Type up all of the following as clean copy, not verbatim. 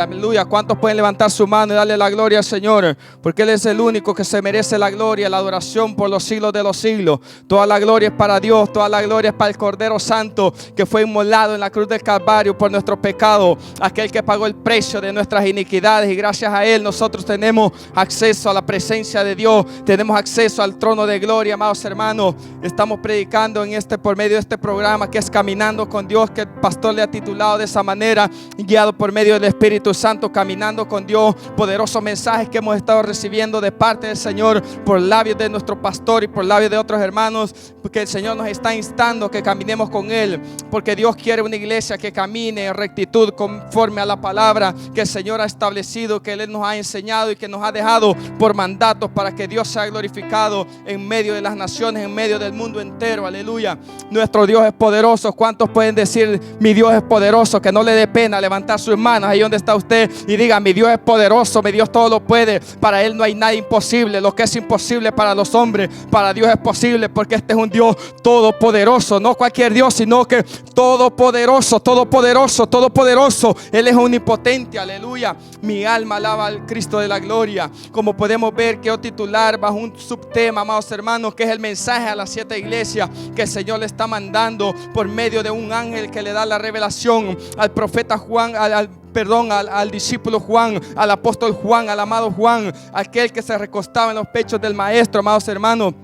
Aleluya. ¿Cuántos pueden levantar su mano y darle la gloria al Señor? Porque Él es el único que se merece la gloria, la adoración por los siglos de los siglos. Toda la gloria es para Dios, toda la gloria es para el Cordero Santo que fue inmolado en la cruz del Calvario por nuestro pecado, aquel que pagó el precio de nuestras iniquidades, y gracias a Él nosotros tenemos acceso a la presencia de Dios, tenemos acceso al trono de gloria. Amados hermanos, estamos predicando por medio de este programa que es Caminando con Dios, que el pastor le ha titulado de esa manera, guiado por medio del Espíritu Santo, caminando con Dios. Poderosos mensajes que hemos estado recibiendo de parte del Señor por labios de nuestro pastor y por labios de otros hermanos, porque el Señor nos está instando que caminemos con Él, porque Dios quiere una iglesia que camine en rectitud conforme a la palabra que el Señor ha establecido, que Él nos ha enseñado y que nos ha dejado por mandatos para que Dios sea glorificado en medio de las naciones, en medio del mundo entero. Aleluya. Nuestro Dios es poderoso. ¿Cuántos pueden decir mi Dios es poderoso? Que no le dé pena levantar sus manos ahí donde está usted y diga: mi Dios es poderoso, mi Dios todo lo puede, para Él no hay nada imposible. Lo que es imposible para los hombres, para Dios es posible, porque este es un Dios todopoderoso, no cualquier Dios, sino que todopoderoso, todopoderoso, todopoderoso. Él es omnipotente. Aleluya. Mi alma alaba al Cristo de la gloria. Como podemos ver, quiero titular bajo un subtema, amados hermanos, que es el mensaje a las 7 iglesias que el Señor le está mandando por medio de un ángel que le da la revelación al profeta Juan, al discípulo Juan, al apóstol Juan, al amado Juan, aquel que se recostaba en los pechos del maestro. Amados hermanos,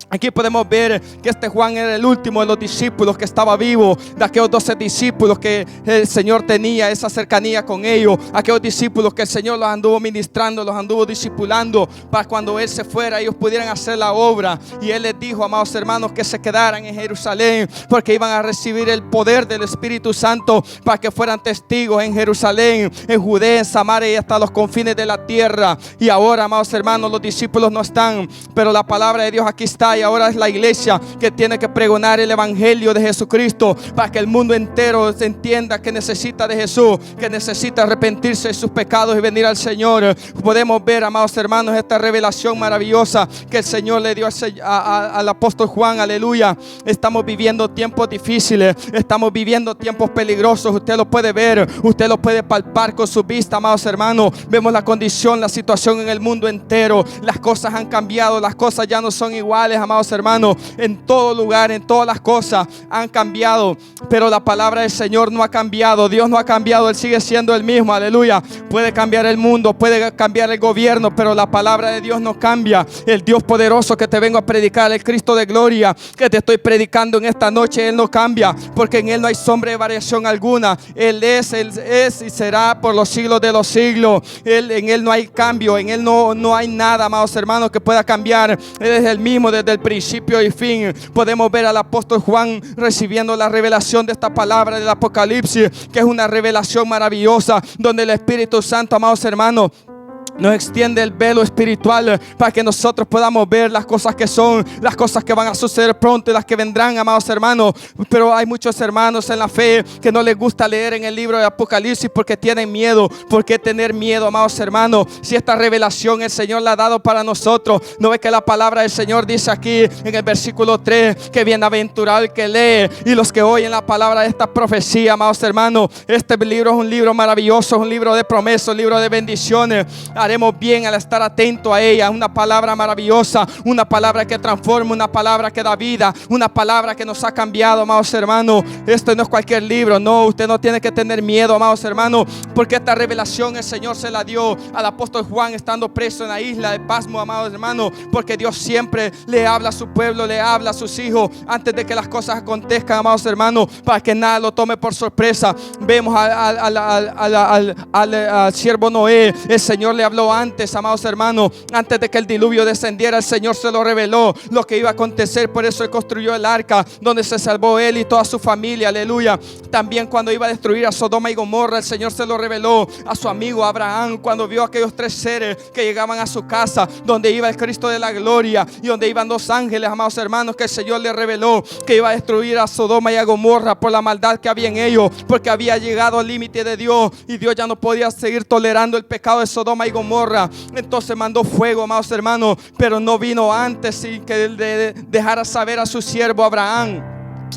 aquí podemos ver que este Juan era el último de los discípulos que estaba vivo, de aquellos 12 discípulos que el Señor tenía esa cercanía con ellos, aquellos discípulos que el Señor los anduvo ministrando, los anduvo discipulando, para cuando Él se fuera ellos pudieran hacer la obra. Y Él les dijo, amados hermanos, que se quedaran en Jerusalén, porque iban a recibir el poder del Espíritu Santo para que fueran testigos en Jerusalén, en Judea, en Samaria y hasta los confines de la tierra. Y ahora, amados hermanos, los discípulos no están, pero la palabra de Dios aquí está. Y ahora es la iglesia que tiene que pregonar el evangelio de Jesucristo para que el mundo entero se entienda que necesita de Jesús, que necesita arrepentirse de sus pecados y venir al Señor. Podemos ver, amados hermanos, esta revelación maravillosa que el Señor le dio al apóstol Juan. Aleluya. Estamos viviendo tiempos difíciles, estamos viviendo tiempos peligrosos. Usted lo puede ver, usted lo puede palpar con su vista, amados hermanos. Vemos la condición, la situación en el mundo entero. Las cosas han cambiado, las cosas ya no son iguales, amados hermanos. En todo lugar, en todas las cosas han cambiado, pero la palabra del Señor no ha cambiado. Dios no ha cambiado, Él sigue siendo el mismo. Aleluya. Puede cambiar el mundo, puede cambiar el gobierno, pero la palabra de Dios no cambia. El Dios poderoso que te vengo a predicar, el Cristo de gloria que te estoy predicando en esta noche, Él no cambia, porque en Él no hay sombra de variación alguna. Él es y será por los siglos de los siglos. En Él no hay cambio, en Él no hay nada, amados hermanos, que pueda cambiar. Él es el mismo desde el principio y fin. Podemos ver al apóstol Juan recibiendo la revelación de esta palabra del Apocalipsis, que es una revelación maravillosa, donde el Espíritu Santo, amados hermanos, nos extiende el velo espiritual para que nosotros podamos ver las cosas que son, las cosas que van a suceder pronto y las que vendrán, amados hermanos. Pero hay muchos hermanos en la fe que no les gusta leer en el libro de Apocalipsis porque tienen miedo. ¿Por qué tener miedo, amados hermanos? Si esta revelación el Señor la ha dado para nosotros. ¿No ve que la palabra del Señor dice aquí en el versículo 3 que bienaventurado el que lee y los que oyen la palabra de esta profecía? Amados hermanos, este libro es un libro maravilloso, es un libro de promesas, un libro de bendiciones. Haremos bien al estar atento a ella. Una palabra maravillosa, una palabra que transforma, una palabra que da vida, una palabra que nos ha cambiado, amados hermanos. Esto no es cualquier libro, no, usted no tiene que tener miedo, amados hermanos, porque esta revelación el Señor se la dio al apóstol Juan estando preso en la isla de Pasmo, amados hermanos, porque Dios siempre le habla a su pueblo, le habla a sus hijos antes de que las cosas acontezcan, amados hermanos, para que nada lo tome por sorpresa. Vemos al siervo Noé, el Señor le habló antes, amados hermanos, antes de que el diluvio descendiera. El Señor se lo reveló lo que iba a acontecer. Por eso Él construyó el arca donde se salvó él y toda su familia. Aleluya. También cuando iba a destruir a Sodoma y Gomorra, el Señor se lo reveló a su amigo Abraham cuando vio a aquellos 3 seres que llegaban a su casa, donde iba el Cristo de la gloria y donde iban 2 ángeles, amados hermanos, que el Señor le reveló que iba a destruir a Sodoma y a Gomorra por la maldad que había en ellos, porque había llegado al límite de Dios y Dios ya no podía seguir tolerando el pecado de Sodoma y Gomorra. Entonces mandó fuego, amados hermanos, pero no vino antes sin que él dejara saber a su siervo Abraham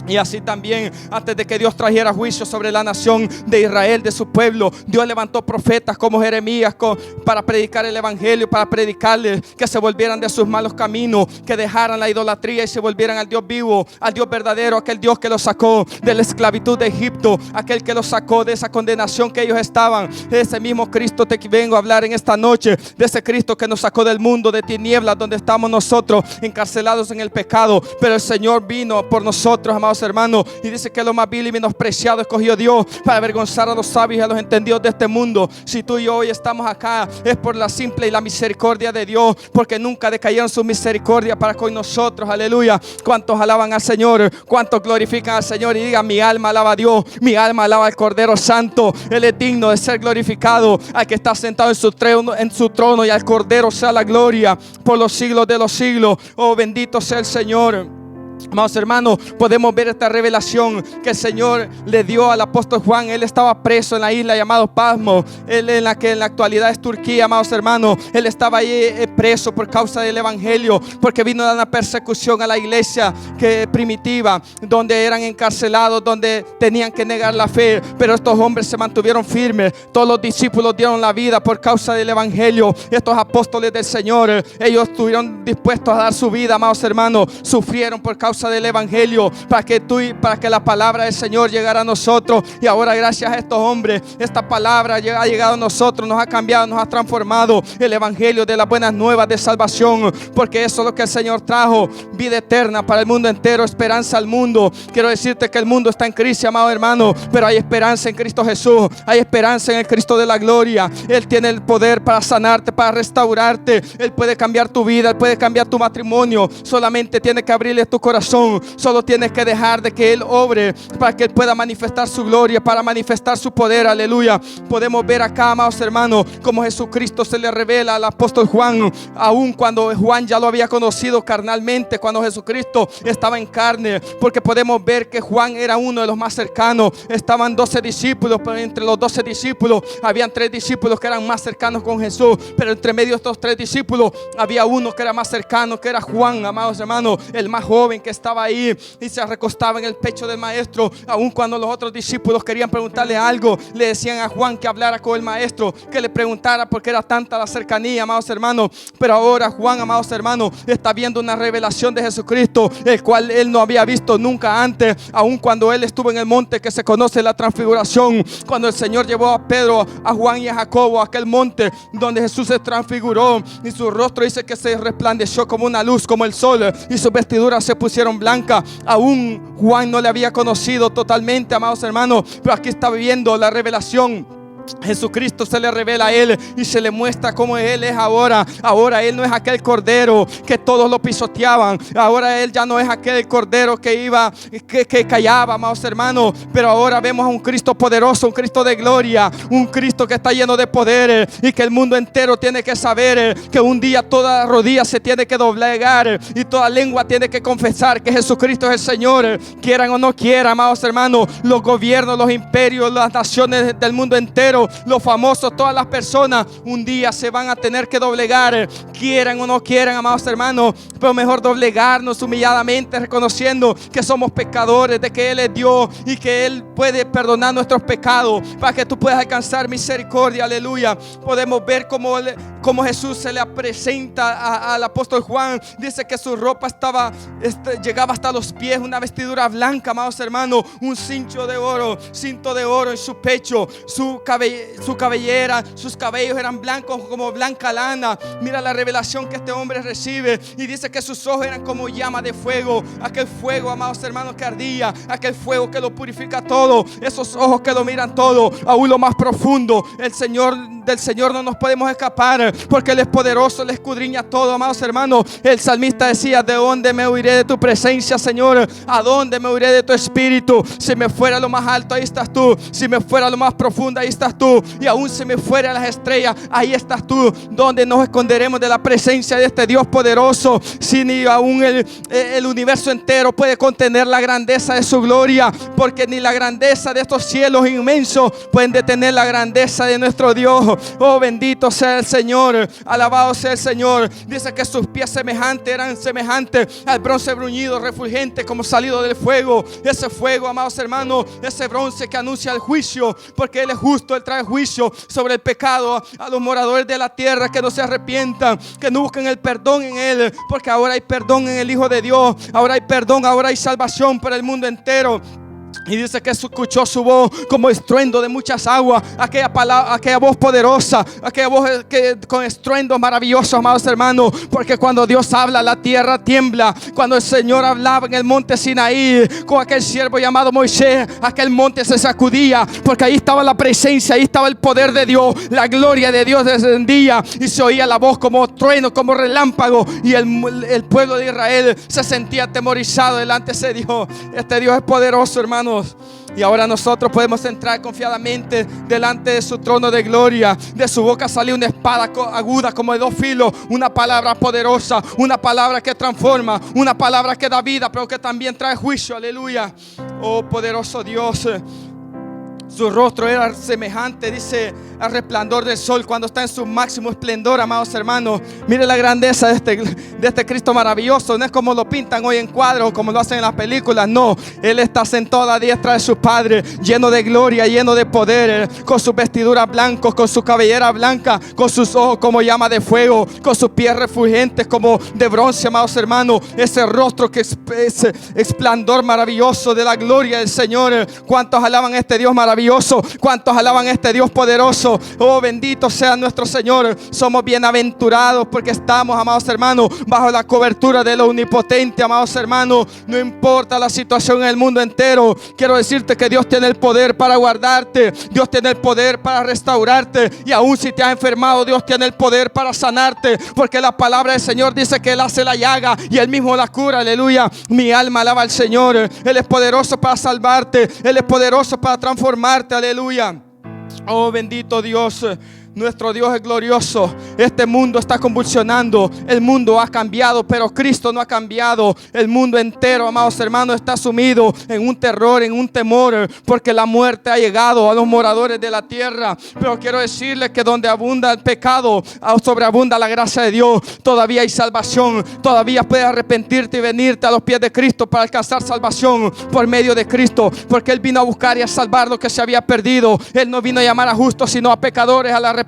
Y así también, antes de que Dios trajera juicio sobre la nación de Israel, de su pueblo, Dios levantó profetas como Jeremías para predicar el evangelio, para predicarles que se volvieran de sus malos caminos, que dejaran la idolatría y se volvieran al Dios vivo, al Dios verdadero, aquel Dios que los sacó de la esclavitud de Egipto, aquel que los sacó de esa condenación que ellos estaban. Ese mismo Cristo te vengo a hablar en esta noche, de ese Cristo que nos sacó del mundo de tinieblas donde estamos nosotros encarcelados en el pecado, pero el Señor vino por nosotros, amados hermanos, y dice que lo más vil y menospreciado escogió Dios para avergonzar a los sabios y a los entendidos de este mundo. Si tú y yo hoy estamos acá, es por la simple y la misericordia de Dios, porque nunca decayeron su misericordia para con nosotros. Aleluya. ¿Cuántos alaban al Señor? ¿Cuántos glorifican al Señor? Y digan: mi alma alaba a Dios, mi alma alaba al Cordero Santo. Él es digno de ser glorificado, al que está sentado en su trono, y al Cordero sea la gloria por los siglos de los siglos. Oh, bendito sea el Señor. Amados hermanos, podemos ver esta revelación que el Señor le dio al apóstol Juan. Él estaba preso en la isla llamada Patmos, en la que en la actualidad es Turquía. Amados hermanos, él estaba ahí preso por causa del evangelio, porque vino una persecución a la iglesia primitiva, donde eran encarcelados, donde tenían que negar la fe. Pero estos hombres se mantuvieron firmes. Todos los discípulos dieron la vida por causa del evangelio. Estos apóstoles del Señor, ellos estuvieron dispuestos a dar su vida. Amados hermanos, sufrieron por causa del evangelio, para que la palabra del Señor llegara a nosotros. Y ahora, gracias a estos hombres, esta palabra ha llegado a nosotros, nos ha cambiado, nos ha transformado. El evangelio de las buenas nuevas de salvación, porque eso es lo que el Señor trajo: vida eterna para el mundo entero, esperanza al mundo. Quiero decirte que el mundo está en crisis, amado hermano, pero hay esperanza en Cristo Jesús, hay esperanza en el Cristo de la gloria. Él tiene el poder para sanarte, para restaurarte. Él puede cambiar tu vida, Él puede cambiar tu matrimonio. Solamente tiene que abrirle tu corazón. Solo tienes que dejar de que Él obre, para que Él pueda manifestar su gloria, para manifestar su poder. Aleluya. Podemos ver acá, amados hermanos, como Jesucristo se le revela al apóstol Juan, aun cuando Juan ya lo había conocido carnalmente, cuando Jesucristo estaba en carne, porque podemos ver que Juan era uno de los más cercanos. Estaban 12 discípulos, pero entre los 12 discípulos habían 3 discípulos que eran más cercanos con Jesús, pero entre medio de estos 3 discípulos había uno que era más cercano, que era Juan, amados hermanos, el más joven, que estaba ahí y se recostaba en el pecho del maestro. Aun cuando los otros discípulos querían preguntarle algo, le decían a Juan que hablara con el maestro, que le preguntara, porque era tanta la cercanía, amados hermanos. Pero ahora Juan, amados hermanos, está viendo una revelación de Jesucristo, el cual él no había visto nunca antes. Aun cuando él estuvo en el monte que se conoce la transfiguración, cuando el Señor llevó a Pedro, a Juan y a Jacobo a aquel monte donde Jesús se transfiguró, y su rostro dice que se resplandeció como una luz, como el sol, y sus vestiduras se pusieron blanca. Aún Juan no le había conocido totalmente, amados hermanos, pero aquí está viviendo la revelación. Jesucristo se le revela a él y se le muestra cómo él es ahora. Ahora él no es aquel cordero que todos lo pisoteaban. Ahora él ya no es aquel cordero que callaba, amados hermanos. Pero ahora vemos a un Cristo poderoso, un Cristo de gloria, un Cristo que está lleno de poder, y que el mundo entero tiene que saber que un día toda rodilla se tiene que doblegar y toda lengua tiene que confesar que Jesucristo es el Señor. Quieran o no quieran, amados hermanos, los gobiernos, los imperios, las naciones del mundo entero, los famosos, todas las personas, un día se van a tener que doblegar, quieran o no quieran, amados hermanos. Pero mejor doblegarnos humilladamente, reconociendo que somos pecadores, de que Él es Dios y que Él puede perdonar nuestros pecados, para que tú puedas alcanzar misericordia. Aleluya. Podemos ver cómo Jesús se le presenta al apóstol Juan. Dice que su ropa llegaba hasta los pies, una vestidura blanca, amados hermanos, un cinto de oro en su pecho, su cabellera, sus cabellos eran blancos como blanca lana. Mira la revelación que este hombre recibe, y dice que sus ojos eran como llama de fuego. Aquel fuego, amados hermanos, que ardía, aquel fuego que lo purifica todo, esos ojos que lo miran todo, aún lo más profundo. Del Señor no nos podemos escapar, porque Él es poderoso, Él escudriña todo, amados hermanos. El salmista decía: ¿de dónde me huiré de tu presencia, Señor? ¿A dónde me huiré de tu espíritu? Si me fuera a lo más alto, ahí estás tú. Si me fuera a lo más profundo, ahí estás estás tú. Y aún se me fueran las estrellas, ahí estás tú. ¿Dónde nos esconderemos de la presencia de este Dios poderoso? Si ni aún el universo entero puede contener la grandeza de su gloria, porque ni la grandeza de estos cielos inmensos pueden detener la grandeza de nuestro Dios. Oh, bendito sea el Señor, alabado sea el Señor. Dice que sus pies eran semejantes al bronce bruñido, refulgente como salido del fuego. Ese fuego, amados hermanos, ese bronce que anuncia el juicio, porque Él es justo. Él trae juicio sobre el pecado a los moradores de la tierra que no se arrepientan, que no busquen el perdón en Él, porque ahora hay perdón en el Hijo de Dios. Ahora hay perdón, ahora hay salvación para el mundo entero. Y dice que escuchó su voz como estruendo de muchas aguas. Aquella voz poderosa, aquella voz con estruendo maravilloso, amados hermanos. Porque cuando Dios habla, la tierra tiembla. Cuando el Señor hablaba en el monte Sinaí con aquel siervo llamado Moisés, aquel monte se sacudía, porque ahí estaba la presencia, ahí estaba el poder de Dios. La gloria de Dios descendía y se oía la voz como trueno, como relámpago. Y el pueblo de Israel se sentía atemorizado delante de ese Dios. Este Dios es poderoso, hermanos. Y ahora nosotros podemos entrar confiadamente delante de su trono de gloria. De su boca salió una espada aguda como de 2 filos. Una palabra poderosa, una palabra que transforma, una palabra que da vida, pero que también trae juicio. Aleluya. Oh, poderoso Dios. Su rostro era semejante, dice, al resplandor del sol cuando está en su máximo esplendor, amados hermanos. Mire la grandeza de este Cristo maravilloso. No es como lo pintan hoy en cuadros, como lo hacen en las películas. No, Él está sentado a la diestra de su Padre, lleno de gloria, lleno de poder, con sus vestiduras blancas, con su cabellera blanca, con sus ojos como llama de fuego, con sus pies refulgentes como de bronce, amados hermanos. Ese rostro que es esplendor maravilloso de la gloria del Señor. ¿Cuántos alaban a este Dios maravilloso? ¿Cuántos alaban a este Dios poderoso? Oh, bendito sea nuestro Señor. Somos bienaventurados porque estamos, amados hermanos, bajo la cobertura de lo omnipotente, amados hermanos. No importa la situación en el mundo entero, quiero decirte que Dios tiene el poder para guardarte. Dios tiene el poder para restaurarte. Y aún si te has enfermado, Dios tiene el poder para sanarte, porque la palabra del Señor dice que Él hace la llaga y Él mismo la cura. Aleluya. Mi alma alaba al Señor. Él es poderoso para salvarte. Él es poderoso para transformarte. Aleluya. Oh, bendito Dios. Nuestro Dios es glorioso. Este mundo está convulsionando. El mundo ha cambiado, pero Cristo no ha cambiado. El mundo entero, amados hermanos, está sumido en un terror, en un temor, porque la muerte ha llegado a los moradores de la tierra. Pero quiero decirles que donde abunda el pecado, sobreabunda la gracia de Dios. Todavía hay salvación. Todavía puedes arrepentirte y venirte a los pies de Cristo para alcanzar salvación por medio de Cristo, porque Él vino a buscar y a salvar lo que se había perdido. Él no vino a llamar a justos, sino a pecadores al arrepentimiento.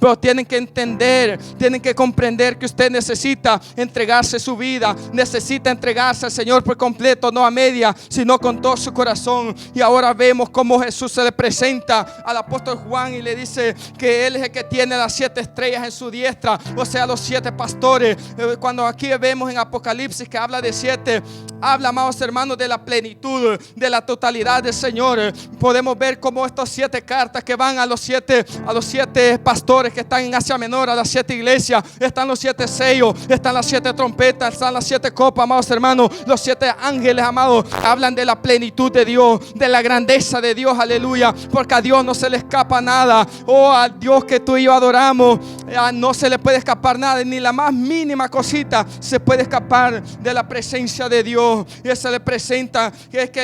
Pero tienen que entender, tienen que comprender que usted necesita entregarse su vida, necesita entregarse al Señor por completo, no a media, sino con todo su corazón. Y ahora vemos cómo Jesús se le presenta al apóstol Juan y le dice que Él es el que tiene las 7 estrellas en su diestra, o sea, los 7 pastores. Cuando aquí vemos en Apocalipsis que habla de 7, habla, amados hermanos, de la plenitud, de la totalidad del Señor. Podemos ver cómo estas 7 cartas que van a los 7 pastores que están en Asia Menor, a las 7 iglesias, están los 7 sellos, están las 7 trompetas, están las 7 copas, amados hermanos, los 7 ángeles, amados, hablan de la plenitud de Dios, de la grandeza de Dios, aleluya, porque a Dios no se le escapa nada. Oh, a Dios que tú y yo adoramos, no se le puede escapar nada, ni la más mínima cosita se puede escapar de la presencia de Dios. Y se le presenta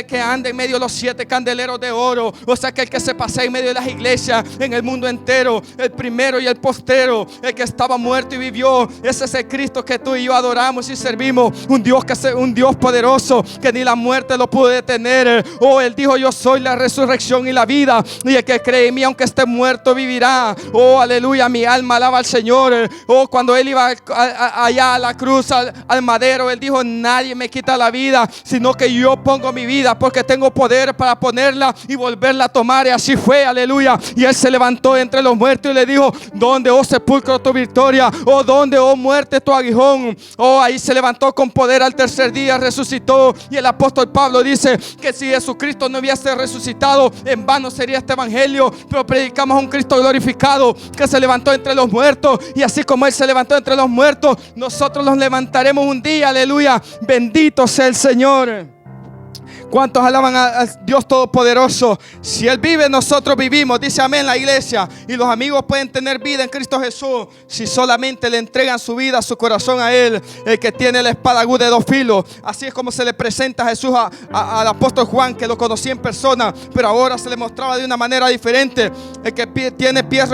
que anda en medio de los 7 candeleros de oro, o sea, que el que se pasea en medio de las iglesias en el mundo entero, el primero y el postero, el que estaba muerto y vivió. Ese es el Cristo que tú y yo adoramos y servimos, un Dios poderoso que ni la muerte lo pudo detener. Oh, Él dijo: yo soy la resurrección y la vida, y el que cree en mí aunque esté muerto vivirá. Oh, aleluya, mi alma alaba al Señor. Oh, cuando Él iba allá a la cruz, al madero, Él dijo: nadie me quita la vida, sino que yo pongo mi vida, porque tengo poder para ponerla y volverla a tomar. Y así fue, aleluya. Y Él se levantó entre los muertos y le dijo: ¿dónde, oh sepulcro, tu victoria? ¿O dónde, oh muerte, tu aguijón? Oh, ahí se levantó con poder al tercer día, resucitó. Y el apóstol Pablo dice que si Jesucristo no hubiese resucitado, en vano sería este evangelio. Pero predicamos a un Cristo glorificado que se levantó entre los muertos, y así como Él se levantó entre los muertos, nosotros los levantaremos un día, aleluya. Bendito sea el Señor. ¿Cuántos alaban a Dios Todopoderoso? Si Él vive, nosotros vivimos. Dice amén la iglesia. Y los amigos pueden tener vida en Cristo Jesús si solamente le entregan su vida, su corazón a Él, el que tiene la espada aguda de dos filos. Así es como se le presenta a Jesús al apóstol Juan, que lo conocía en persona, pero ahora se le mostraba de una manera diferente. El que tiene pies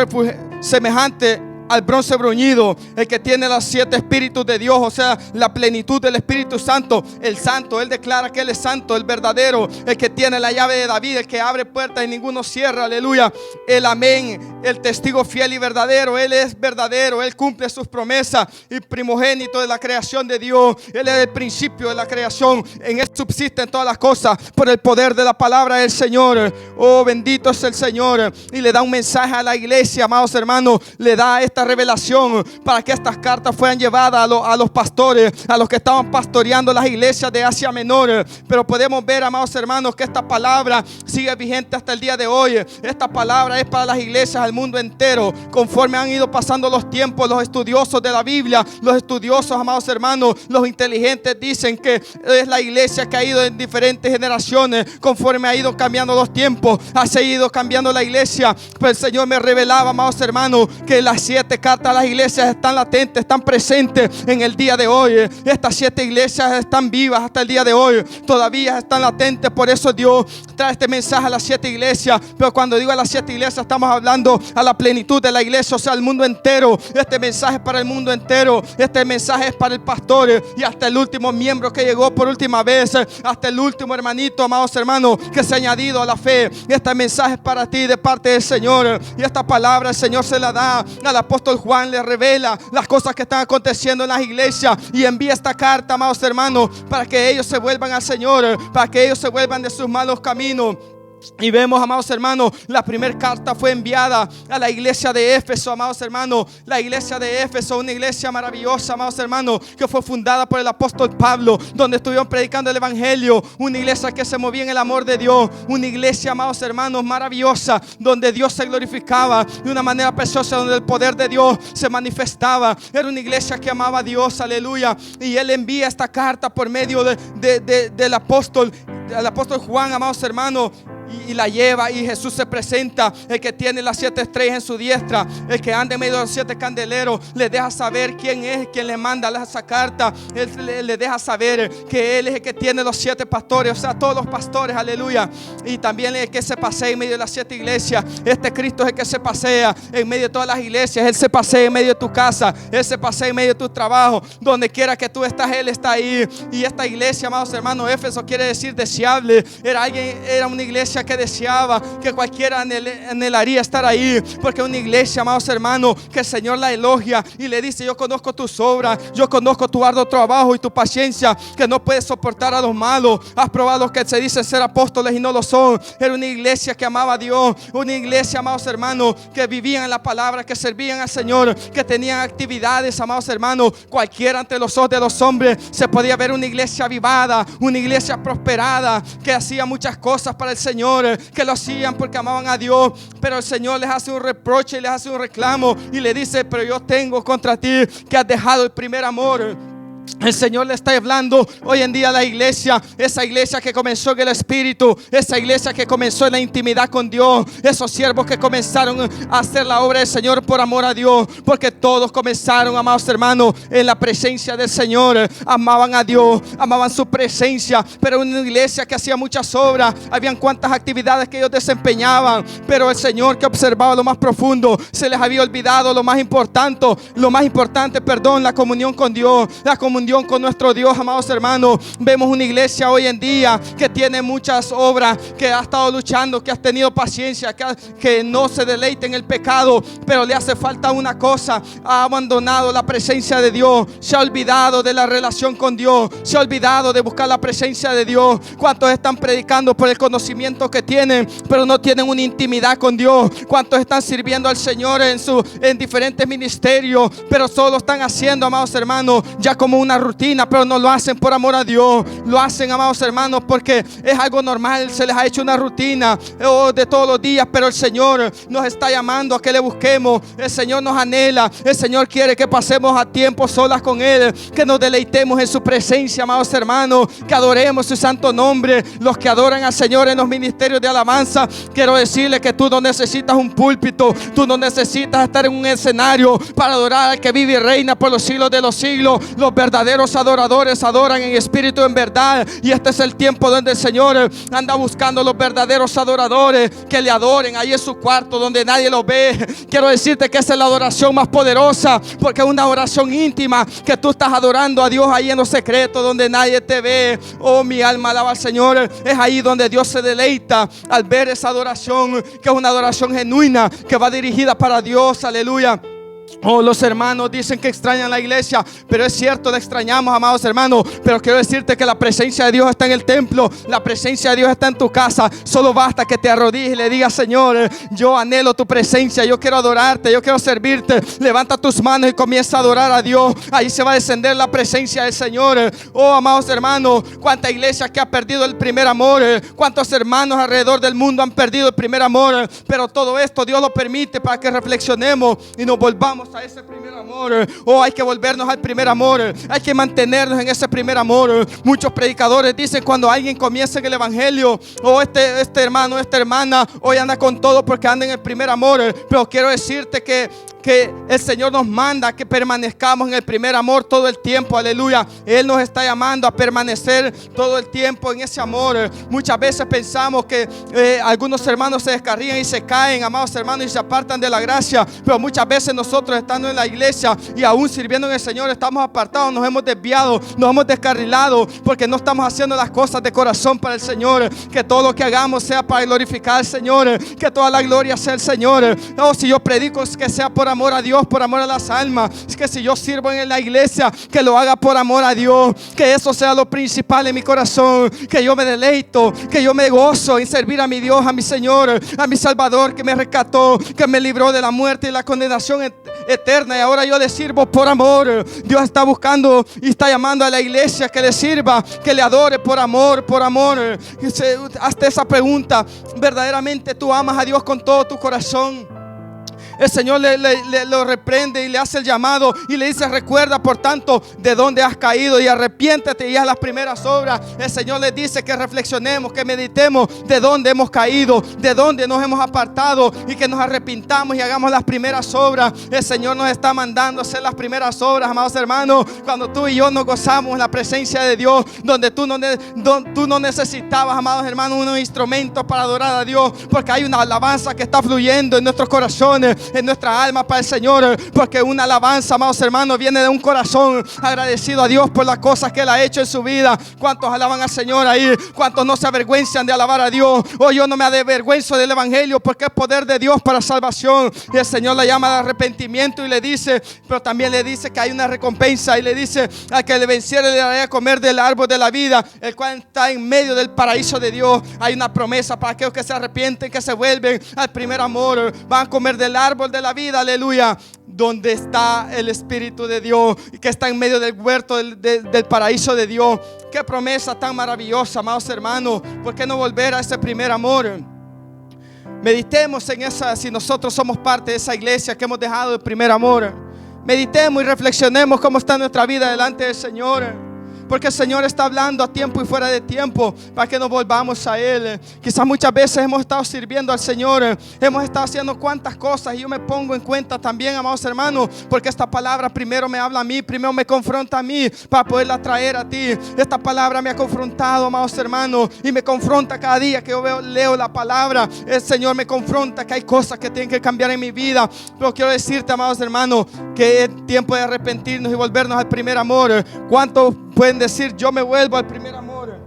semejantes al bronce bruñido, el que tiene los 7 espíritus de Dios, o sea, la plenitud del Espíritu Santo, el santo. Él declara que Él es santo, el verdadero, el que tiene la llave de David, el que abre puertas y ninguno cierra, aleluya, el amén, el testigo fiel y verdadero. Él es verdadero, Él cumple sus promesas, y primogénito de la creación de Dios. Él es el principio de la creación, en Él subsisten todas las cosas por el poder de la palabra del Señor. Oh, bendito es el Señor. Y le da un mensaje a la iglesia, amados hermanos, le da esta revelación para que estas cartas fueran llevadas a los pastores, a los que estaban pastoreando las iglesias de Asia Menor. Pero podemos ver, amados hermanos, que esta palabra sigue vigente hasta el día de hoy. Esta palabra es para las iglesias del mundo entero. Conforme han ido pasando los tiempos, los estudiosos de la Biblia, los estudiosos, amados hermanos, los inteligentes, dicen que es la iglesia que ha ido en diferentes generaciones. Conforme ha ido cambiando los tiempos, ha seguido cambiando la iglesia. Pero el Señor me revelaba, amados hermanos, que las 7 cartas a las iglesias están latentes, están presentes en el día de hoy. Estas 7 iglesias están vivas hasta el día de hoy, todavía están latentes. Por eso Dios trae este mensaje a las 7 iglesias. Pero cuando digo a las 7 iglesias, estamos hablando a la plenitud de la iglesia, o sea, al mundo entero. Este mensaje es para el mundo entero. Este mensaje es para el pastor y hasta el último miembro que llegó por última vez, hasta el último hermanito, amados hermanos, que se ha añadido a la fe. Este mensaje es para ti de parte del Señor. Y esta palabra el Señor se la da al apóstol Juan, le revela las cosas que están aconteciendo en las iglesias y envía esta carta, amados hermanos, para que ellos se vuelvan al Señor, para que ellos se vuelvan de sus malos caminos. Y vemos, amados hermanos, la primera carta fue enviada a la iglesia de Éfeso, amados hermanos. La iglesia de Éfeso, una iglesia maravillosa, amados hermanos, que fue fundada por el apóstol Pablo, donde estuvieron predicando el evangelio. Una iglesia que se movía en el amor de Dios. Una iglesia, amados hermanos, maravillosa, donde Dios se glorificaba de una manera preciosa, donde el poder de Dios se manifestaba. Era una iglesia que amaba a Dios, aleluya. Y él envía esta carta por medio del apóstol Juan, amados hermanos, y la lleva, y Jesús se presenta, el que tiene las 7 estrellas en su diestra, el que anda en medio de los 7 candeleros. Le deja saber quién es quien le manda esa carta. Él le deja saber que Él es el que tiene los 7 pastores, o sea, todos los pastores, aleluya. Y también el que se pasea en medio de las 7 iglesias. Este Cristo es el que se pasea en medio de todas las iglesias. Él se pasea en medio de tu casa, Él se pasea en medio de tu trabajo, donde quiera que tú estás, Él está ahí. Y esta iglesia, amados hermanos, Éfeso quiere decir deseable. Era una iglesia que deseaba, que cualquiera anhelaría estar ahí, porque una iglesia, amados hermanos, que el Señor la elogia y le dice: yo conozco tus obras, yo conozco tu arduo trabajo y tu paciencia, que no puedes soportar a los malos. Has probado que se dicen ser apóstoles y no lo son. Era una iglesia que amaba a Dios, una iglesia, amados hermanos, que vivían en la palabra, que servían al Señor, que tenían actividades, amados hermanos. Cualquiera ante los ojos de los hombres se podía ver una iglesia avivada, una iglesia prosperada, que hacía muchas cosas para el Señor, que lo hacían porque amaban a Dios. Pero el Señor les hace un reproche y les hace un reclamo y le dice: pero yo tengo contra ti que has dejado el primer amor. El Señor le está hablando hoy en día a la iglesia, esa iglesia que comenzó en el Espíritu, esa iglesia que comenzó en la intimidad con Dios, esos siervos que comenzaron a hacer la obra del Señor por amor a Dios, porque todos comenzaron, amados hermanos, en la presencia del Señor. Amaban a Dios, amaban su presencia, pero una iglesia que hacía muchas obras, habían cuantas actividades que ellos desempeñaban, pero el Señor, que observaba lo más profundo, se les había olvidado lo más importante, la comunión con Dios, la comunión con nuestro Dios, amados hermanos. Vemos una iglesia hoy en día que tiene muchas obras, que ha estado luchando, que ha tenido paciencia, que no se deleita en el pecado, pero le hace falta una cosa: ha abandonado la presencia de Dios, se ha olvidado de la relación con Dios, se ha olvidado de buscar la presencia de Dios. ¿Cuántos están predicando por el conocimiento que tienen, pero no tienen una intimidad con Dios? ¿Cuántos están sirviendo al Señor en diferentes ministerios, pero solo están haciendo, amados hermanos, ya como una rutina, pero no lo hacen por amor a Dios. Lo hacen, amados hermanos, porque es algo normal. Se les ha hecho una rutina de todos los días, pero el Señor nos está llamando a que le busquemos. El Señor nos anhela. El Señor quiere que pasemos a tiempo solas con Él, que nos deleitemos en su presencia, amados hermanos, que adoremos su santo nombre. Los que adoran al Señor en los ministerios de alabanza, quiero decirles que tú no necesitas un púlpito, tú no necesitas estar en un escenario para adorar al que vive y reina por los siglos de los siglos. Los verdaderos adoradores adoran en espíritu y en verdad, y este es el tiempo donde el Señor anda buscando los verdaderos adoradores que le adoren ahí en su cuarto donde nadie lo ve. Quiero decirte que esa es la adoración más poderosa, porque es una oración íntima, que tú estás adorando a Dios ahí en lo secreto donde nadie te ve. Oh, mi alma alaba al Señor. Es ahí donde Dios se deleita al ver esa adoración, que es una adoración genuina, que va dirigida para Dios. Aleluya. Oh, los hermanos dicen que extrañan la iglesia, pero es cierto, la extrañamos, amados hermanos. Pero quiero decirte que la presencia de Dios está en el templo, la presencia de Dios está en tu casa. Solo basta que te arrodilles y le digas: Señor, yo anhelo tu presencia, yo quiero adorarte, yo quiero servirte. Levanta tus manos y comienza a adorar a Dios. Ahí se va a descender la presencia del Señor. Oh, amados hermanos, cuánta iglesia que ha perdido el primer amor, cuántos hermanos alrededor del mundo han perdido el primer amor. Pero todo esto Dios lo permite para que reflexionemos y nos volvamos a ese primer amor. Oh, hay que volvernos al primer amor, hay que mantenernos en ese primer amor. Muchos predicadores dicen cuando alguien comienza en el evangelio: oh, este hermano, esta hermana hoy anda con todo porque anda en el primer amor. Pero quiero decirte que el Señor nos manda que permanezcamos en el primer amor todo el tiempo. Aleluya. Él nos está llamando a permanecer todo el tiempo en ese amor. Muchas veces pensamos que algunos hermanos se descarrían y se caen, amados hermanos, y se apartan de la gracia. Pero muchas veces nosotros, estando en la iglesia y aún sirviendo en el Señor, estamos apartados, nos hemos desviado, nos hemos descarrilado, porque no estamos haciendo las cosas de corazón para el Señor. Que todo lo que hagamos sea para glorificar al Señor, que toda la gloria sea el Señor. Oh, si yo predico, que sea por amor a Dios, por amor a las almas. Es que si yo sirvo en la iglesia, que lo haga por amor a Dios, que eso sea lo principal en mi corazón, que yo me deleito, que yo me gozo en servir a mi Dios, a mi Señor, a mi Salvador, que me rescató, que me libró de la muerte y la condenación eterna, y ahora yo le sirvo por amor. Dios está buscando y está llamando a la iglesia que le sirva, que le adore por amor, por amor. Hazte esa pregunta: ¿verdaderamente tú amas a Dios con todo tu corazón? El Señor lo reprende y le hace el llamado y le dice: recuerda por tanto de dónde has caído y arrepiéntete y haz las primeras obras. El Señor les dice que reflexionemos, que meditemos de dónde hemos caído, de dónde nos hemos apartado, y que nos arrepintamos y hagamos las primeras obras. El Señor nos está mandando a hacer las primeras obras, amados hermanos. Cuando tú y yo nos gozamos en la presencia de Dios, donde tú no necesitabas, amados hermanos, unos instrumentos para adorar a Dios, porque hay una alabanza que está fluyendo en nuestros corazones, en nuestra alma para el Señor. Porque una alabanza, amados hermanos, viene de un corazón agradecido a Dios por las cosas que Él ha hecho en su vida. ¿Cuántos alaban al Señor ahí? ¿Cuántos no se avergüenzan de alabar a Dios? Oh, yo no me avergüenzo del evangelio, porque es poder de Dios para salvación. Y el Señor le llama al arrepentimiento y le dice, pero también le dice que hay una recompensa, y le dice: al que le venciere le daré a comer del árbol de la vida, el cual está en medio del paraíso de Dios. Hay una promesa para aquellos que se arrepienten, que se vuelven al primer amor. Van a comer del árbol de la vida, aleluya, donde está el Espíritu de Dios, y que está en medio del huerto del paraíso de Dios. Qué promesa tan maravillosa, amados hermanos. ¿Por qué no volver a ese primer amor? Meditemos en esa, si nosotros somos parte de esa iglesia que hemos dejado el primer amor. Meditemos y reflexionemos cómo está nuestra vida delante del Señor. Porque el Señor está hablando a tiempo y fuera de tiempo para que nos volvamos a Él. Quizás muchas veces hemos estado sirviendo al Señor, hemos estado haciendo cuantas cosas, y yo me pongo en cuenta también, amados hermanos, porque esta palabra primero me habla a mí, primero me confronta a mí para poderla traer a ti. Esta palabra me ha confrontado, amados hermanos, y me confronta cada día que yo leo la palabra. El Señor me confronta que hay cosas que tienen que cambiar en mi vida. Pero quiero decirte, amados hermanos, que es tiempo de arrepentirnos y volvernos al primer amor. ¿Cuántos pueden decir: yo me vuelvo al primer amor?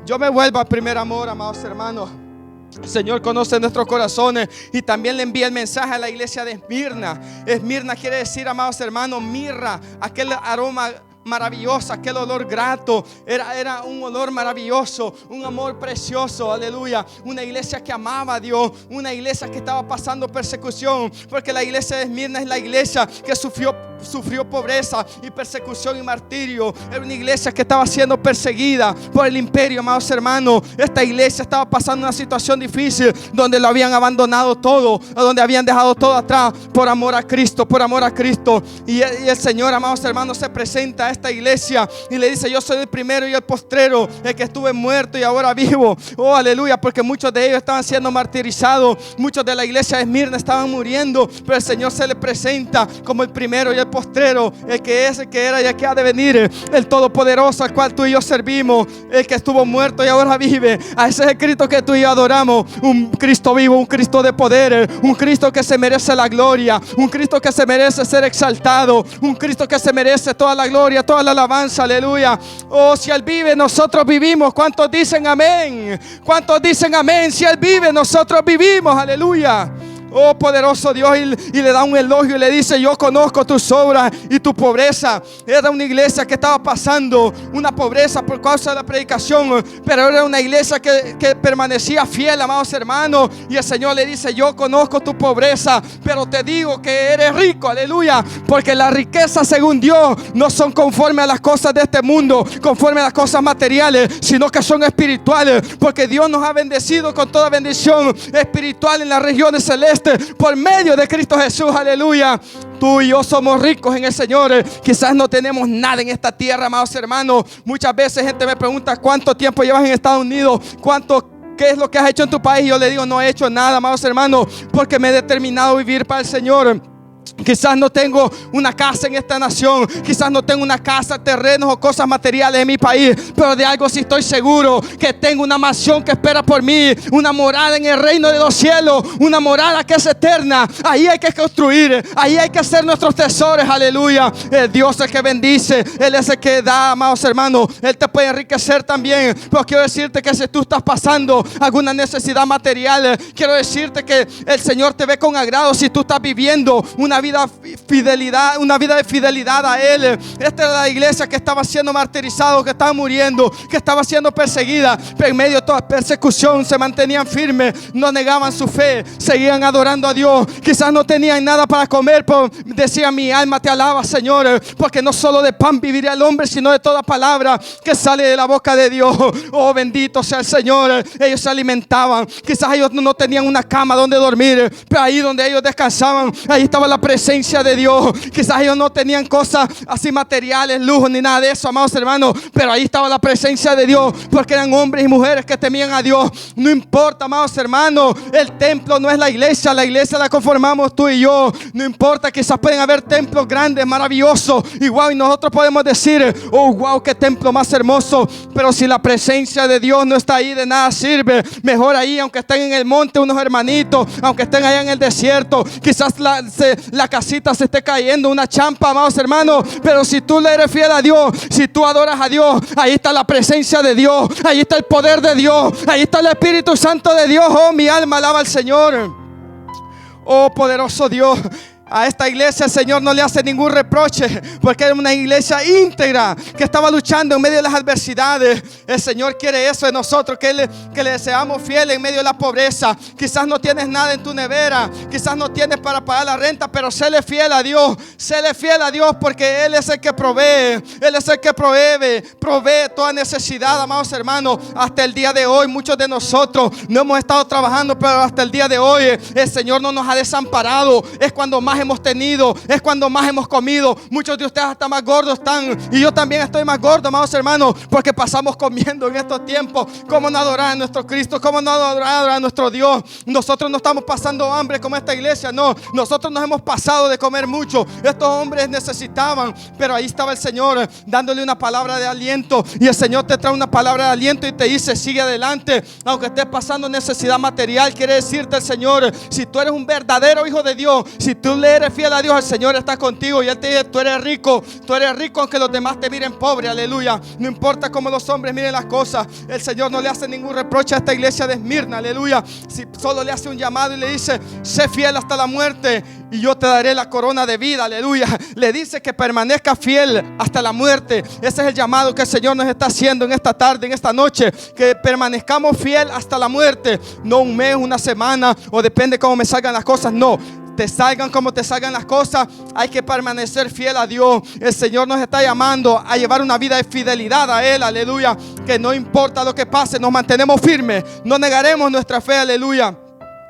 Yo me vuelvo al primer amor, amados hermanos. El Señor conoce nuestros corazones y también le envía el mensaje a la iglesia de Esmirna. Esmirna quiere decir, amados hermanos, mirra, aquel aroma maravilloso, aquel olor grato. Era un olor maravilloso, un amor precioso, aleluya. Una iglesia que amaba a Dios, una iglesia que estaba pasando persecución, porque la iglesia de Esmirna es la iglesia que sufrió sufrió pobreza y persecución y martirio. Era una iglesia que estaba siendo perseguida por el imperio, amados hermanos. Esta iglesia estaba pasando una situación difícil donde lo habían abandonado todo, donde habían dejado todo atrás por amor a Cristo, por amor a Cristo. Y el Señor, amados hermanos, se presenta a esta iglesia y le dice: yo soy el primero y el postrero, el que estuve muerto y ahora vivo. Oh, aleluya, porque muchos de ellos estaban siendo martirizados, muchos de la iglesia de Esmirna estaban muriendo, pero el Señor se le presenta como el primero y el postrero, el que es, el que era y el que ha de venir, el todopoderoso al cual tú y yo servimos, el que estuvo muerto y ahora vive. A ese es el Cristo que tú y yo adoramos, un Cristo vivo, un Cristo de poder, un Cristo que se merece la gloria, un Cristo que se merece ser exaltado, un Cristo que se merece toda la gloria, toda la alabanza, aleluya. Oh, si Él vive, nosotros vivimos. ¿Cuántos dicen amén? ¿Cuántos dicen amén? Si Él vive, nosotros vivimos, aleluya. Oh, poderoso Dios, y le da un elogio y le dice: yo conozco tus obras y tu pobreza. Era una iglesia que estaba pasando una pobreza por causa de la predicación, pero era una iglesia que permanecía fiel, amados hermanos. Y el Señor le dice: yo conozco tu pobreza, pero te digo que eres rico, aleluya, porque las riquezas según Dios no son conforme a las cosas de este mundo, conforme a las cosas materiales, sino que son espirituales, porque Dios nos ha bendecido con toda bendición espiritual en las regiones celestes por medio de Cristo Jesús, aleluya. Tú y yo somos ricos en el Señor. Quizás no tenemos nada en esta tierra, amados hermanos. Muchas veces gente me pregunta: ¿cuánto tiempo llevas en Estados Unidos? ¿Qué es lo que has hecho en tu país? Y yo le digo: no he hecho nada, amados hermanos, porque me he determinado a vivir para el Señor. Quizás no tengo una casa en esta nación, quizás no tengo una casa, terrenos o cosas materiales en mi país, pero de algo sí estoy seguro: que tengo una mansión que espera por mí, una morada en el reino de los cielos, una morada que es eterna. Ahí hay que construir, ahí hay que hacer nuestros tesoros, aleluya. El Dios es el que bendice, Él es el que da, amados hermanos. Él te puede enriquecer también, pero quiero decirte que si tú estás pasando alguna necesidad material, quiero decirte que el Señor te ve con agrado si tú estás viviendo una vida de fidelidad a Él. Esta era la iglesia que estaba siendo martirizado, que estaba muriendo, que estaba siendo perseguida, pero en medio de toda persecución se mantenían firmes, no negaban su fe, seguían adorando a Dios. Quizás no tenían nada para comer, pero decían: mi alma te alaba, Señor, porque no solo de pan viviría el hombre, sino de toda palabra que sale de la boca de Dios. Oh, bendito sea el Señor. Ellos se alimentaban. Quizás ellos no tenían una cama donde dormir, pero ahí donde ellos descansaban, ahí estaba la presencia de Dios. Quizás ellos no tenían cosas así materiales, lujos ni nada de eso, amados hermanos, pero ahí estaba la presencia de Dios, porque eran hombres y mujeres que temían a Dios. No importa, amados hermanos, el templo no es la iglesia la conformamos tú y yo. No importa, quizás pueden haber templos grandes, maravillosos, y wow, y nosotros podemos decir: oh wow, qué templo más hermoso, pero si la presencia de Dios no está ahí, de nada sirve. Mejor ahí, aunque estén en el monte unos hermanitos, aunque estén allá en el desierto, quizás la casita se esté cayendo, una champa, amados hermanos, pero si tú le eres fiel a Dios, si tú adoras a Dios, ahí está la presencia de Dios, ahí está el poder de Dios, ahí está el Espíritu Santo de Dios. Oh, mi alma alaba al Señor. Oh, poderoso Dios. A esta iglesia el Señor no le hace ningún reproche, porque era una iglesia íntegra que estaba luchando en medio de las adversidades. El Señor quiere eso de nosotros, que le seamos fieles en medio de la pobreza. Quizás no tienes nada en tu nevera, quizás no tienes para pagar la renta, pero séle fiel a Dios. Séle fiel a Dios, porque Él es el que provee. Él es el que provee toda necesidad, amados hermanos. Hasta el día de hoy muchos de nosotros no hemos estado trabajando, pero hasta el día de hoy el Señor no nos ha desamparado. Es cuando más hemos tenido, es cuando más hemos comido. Muchos de ustedes hasta más gordos están, y yo también estoy más gordo, amados hermanos, porque pasamos comiendo en estos tiempos. ¿Cómo no adorar a nuestro Cristo? ¿Cómo no adorar a nuestro Dios? Nosotros no estamos pasando hambre como esta iglesia, no. Nosotros nos hemos pasado de comer mucho. Estos hombres necesitaban, pero ahí estaba el Señor dándole una palabra de aliento. Y el Señor te trae una palabra de aliento y te dice: sigue adelante, aunque estés pasando necesidad material. Quiere decirte el Señor: si tú eres un verdadero hijo de Dios, si tú le eres fiel a Dios, el Señor está contigo. Y Él te dice: tú eres rico aunque los demás te miren pobre, aleluya. No importa cómo los hombres miren las cosas, el Señor no le hace ningún reproche a esta iglesia de Esmirna, aleluya. Si solo le hace un llamado y le dice: sé fiel hasta la muerte y yo te daré la corona de vida, aleluya. Le dice que permanezca fiel hasta la muerte. Ese es el llamado que el Señor nos está haciendo en esta tarde, en esta noche, que permanezcamos fiel hasta la muerte. No un mes, una semana, o depende cómo me salgan las cosas, no. te salgan como te salgan las cosas, hay que permanecer fiel a Dios. El Señor nos está llamando a llevar una vida de fidelidad a Él, aleluya. Que no importa lo que pase, nos mantenemos firmes, no negaremos nuestra fe, aleluya.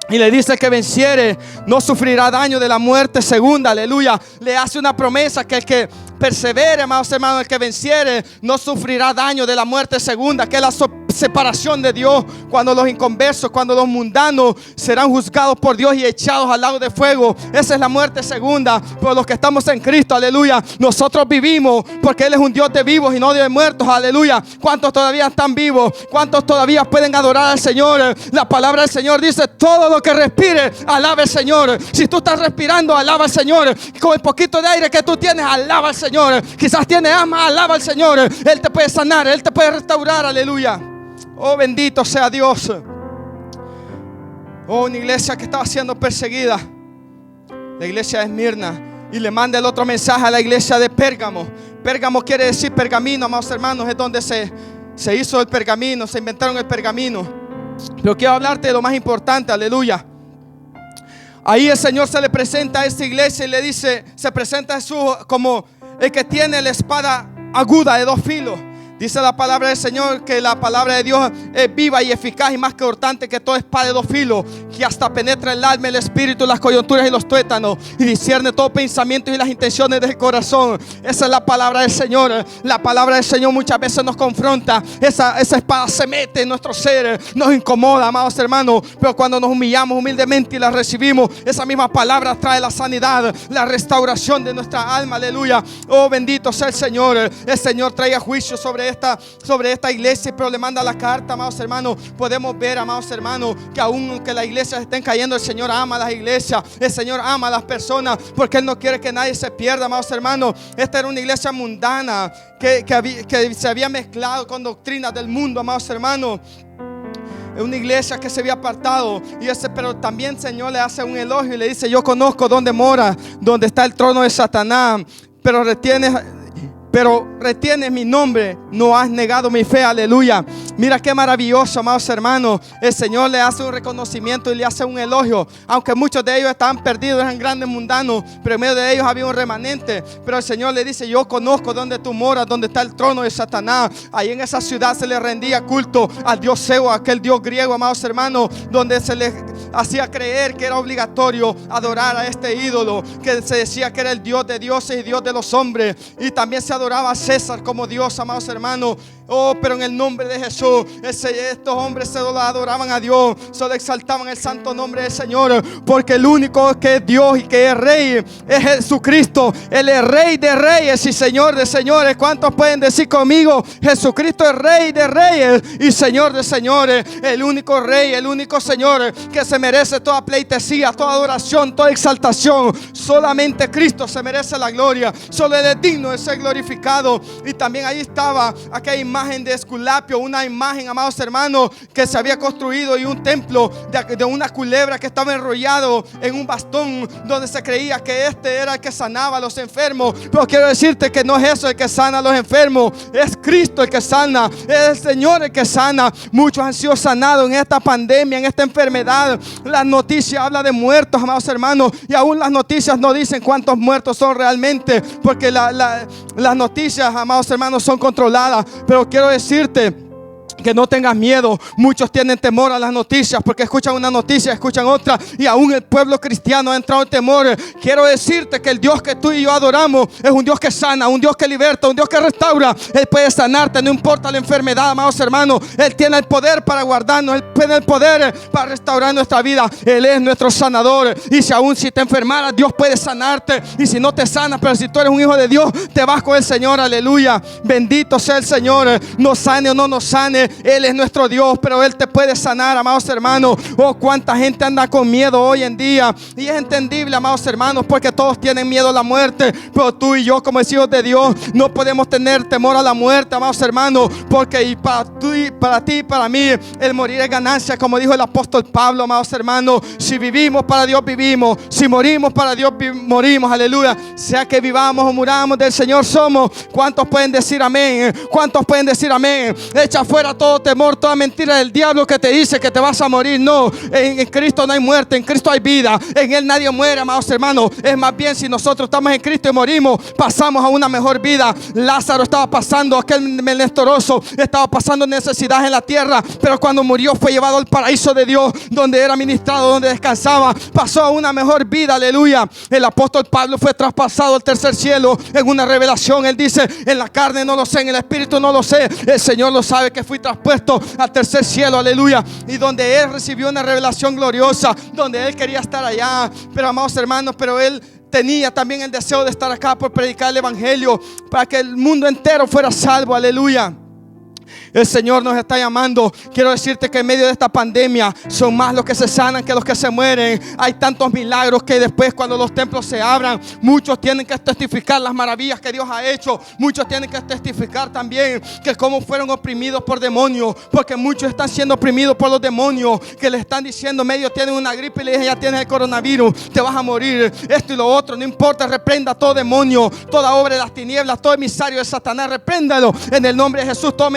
Y le dice que venciere no sufrirá daño de la muerte segunda, aleluya. Le hace una promesa que el que persevere, amados hermanos, el que venciere no sufrirá daño de la muerte segunda, que es la separación de Dios, cuando los inconversos, cuando los mundanos serán juzgados por Dios y echados al lago de fuego. Esa es la muerte segunda. Por los que estamos en Cristo, aleluya, nosotros vivimos porque Él es un Dios de vivos y no de muertos, aleluya. ¿Cuántos todavía están vivos? ¿Cuántos todavía pueden adorar al Señor? La palabra del Señor dice: todo lo que respire, alaba al Señor. Si tú estás respirando, alaba al Señor. Con el poquito de aire que tú tienes, alaba al Señor. Quizás tienes asma, alaba al Señor. Él te puede sanar, Él te puede restaurar, aleluya. Oh, bendito sea Dios. Oh, una iglesia que estaba siendo perseguida, la iglesia de Esmirna, y le manda el otro mensaje a la iglesia de Pérgamo. Pérgamo quiere decir pergamino, amados hermanos. Es donde se hizo el pergamino, se inventaron el pergamino. Pero quiero hablarte de lo más importante, aleluya. Ahí el Señor se le presenta a esta iglesia y le dice, se presenta a Jesús como el que tiene la espada aguda de dos filos. Dice la palabra del Señor que la palabra de Dios es viva y eficaz y más cortante que toda espada de dos filos, que hasta penetra el alma, el espíritu, las coyunturas y los tuétanos, y discierne todo pensamiento y las intenciones del corazón. Esa es la palabra del Señor. La palabra del Señor muchas veces nos confronta. Esa espada se mete en nuestro ser, nos incomoda, amados hermanos, pero cuando nos humillamos humildemente y la recibimos, esa misma palabra trae la sanidad, la restauración de nuestra alma, aleluya. Oh, bendito sea el Señor. El Señor traiga juicio sobre esta iglesia, pero le manda la carta, amados hermanos. Podemos ver, amados hermanos, que aunque las iglesias estén cayendo, el Señor ama a las iglesias, el Señor ama a las personas, porque Él no quiere que nadie se pierda, amados hermanos. Esta era una iglesia mundana que se había mezclado con doctrinas del mundo, amados hermanos. Es una iglesia que se había apartado, pero también el Señor le hace un elogio y le dice: yo conozco dónde mora, donde está el trono de Satanás, pero retienes mi nombre, no has negado mi fe, aleluya. Mira qué maravilloso, amados hermanos. El Señor le hace un reconocimiento y le hace un elogio. Aunque muchos de ellos estaban perdidos, eran grandes mundanos, pero en medio de ellos había un remanente. Pero el Señor le dice: yo conozco donde tú moras, donde está el trono de Satanás. Ahí en esa ciudad se le rendía culto al dios Zeus, aquel dios griego, amados hermanos, donde se les hacía creer que era obligatorio adorar a este ídolo, que se decía que era el Dios de dioses y Dios de los hombres. Y también se adoraba a César como Dios, amados hermanos. Oh, pero en el nombre de Jesús, estos hombres solo adoraban a Dios, solo exaltaban el santo nombre del Señor, porque el único que es Dios y que es Rey es Jesucristo. Él es Rey de reyes y Señor de señores. ¿Cuántos pueden decir conmigo? Jesucristo es Rey de reyes y Señor de señores. El único Rey, el único Señor que se merece toda pleitesía, toda adoración, toda exaltación. Solamente Cristo se merece la gloria. Solo Él es digno de ser glorificado. Y también ahí estaba aquella imagen de Esculapio, una imagen, amados hermanos, que se había construido, y un templo de una culebra que estaba enrollado en un bastón, donde se creía que este era el que sanaba a los enfermos. Pero quiero decirte que no es eso el que sana a los enfermos, es Cristo el que sana, es el Señor el que sana. Muchos han sido sanados en esta pandemia, en esta enfermedad. Las noticias hablan de muertos, amados hermanos, y aún las noticias no dicen cuántos muertos son realmente, porque las noticias, amados hermanos, son controladas. Pero quiero decirte que no tengas miedo. Muchos tienen temor a las noticias porque escuchan una noticia, escuchan otra, y aún el pueblo cristiano ha entrado en temor. Quiero decirte que el Dios que tú y yo adoramos es un Dios que sana, un Dios que liberta, un Dios que restaura. Él puede sanarte, no importa la enfermedad, amados hermanos. Él tiene el poder para guardarnos, Él tiene el poder para restaurar nuestra vida. Él es nuestro sanador. Y si te enfermaras, Dios puede sanarte. Y si no te sanas, pero si tú eres un hijo de Dios, te vas con el Señor, aleluya. Bendito sea el Señor. Nos sane o no nos sane, Él es nuestro Dios, pero Él te puede sanar, amados hermanos. Oh, cuánta gente anda con miedo hoy en día, y es entendible, amados hermanos, porque todos tienen miedo a la muerte. Pero tú y yo, como hijos de Dios, no podemos tener temor a la muerte, amados hermanos, porque para ti y para mí el morir es ganancia, como dijo el apóstol Pablo, amados hermanos. Si vivimos, para Dios vivimos. Si morimos, para Dios morimos, aleluya. Sea que vivamos o muramos, del Señor somos. ¿Cuántos pueden decir amén? ¿Cuántos pueden decir amén? Echa fuera todo temor, toda mentira del diablo que te dice que te vas a morir. No, en Cristo no hay muerte, en Cristo hay vida. En Él nadie muere, amados hermanos. Es más bien, si nosotros estamos en Cristo y morimos, pasamos a una mejor vida. Lázaro estaba pasando, aquel menestoroso estaba pasando necesidad en la tierra, pero cuando murió fue llevado al paraíso de Dios, donde era ministrado, donde descansaba. Pasó a una mejor vida, aleluya. El apóstol Pablo fue traspasado al tercer cielo en una revelación. Él dice: en la carne no lo sé, en el espíritu no lo sé, el Señor lo sabe, que fui traspuesto al tercer cielo, aleluya. Y donde él recibió una revelación gloriosa, donde él quería estar allá, pero amados hermanos, pero él tenía también el deseo de estar acá por predicar el evangelio, para que el mundo entero fuera salvo, aleluya. El Señor nos está llamando. Quiero decirte que en medio de esta pandemia son más los que se sanan que los que se mueren. Hay tantos milagros que después, cuando los templos se abran, muchos tienen que testificar las maravillas que Dios ha hecho. Muchos tienen que testificar también que cómo fueron oprimidos por demonios, porque muchos están siendo oprimidos por los demonios, que le están diciendo: medio tienen una gripe y le dicen: ya tienes el coronavirus, te vas a morir, esto y lo otro. No importa, reprenda todo demonio, toda obra de las tinieblas, todo emisario de Satanás, repréndalo en el nombre de Jesús. Todo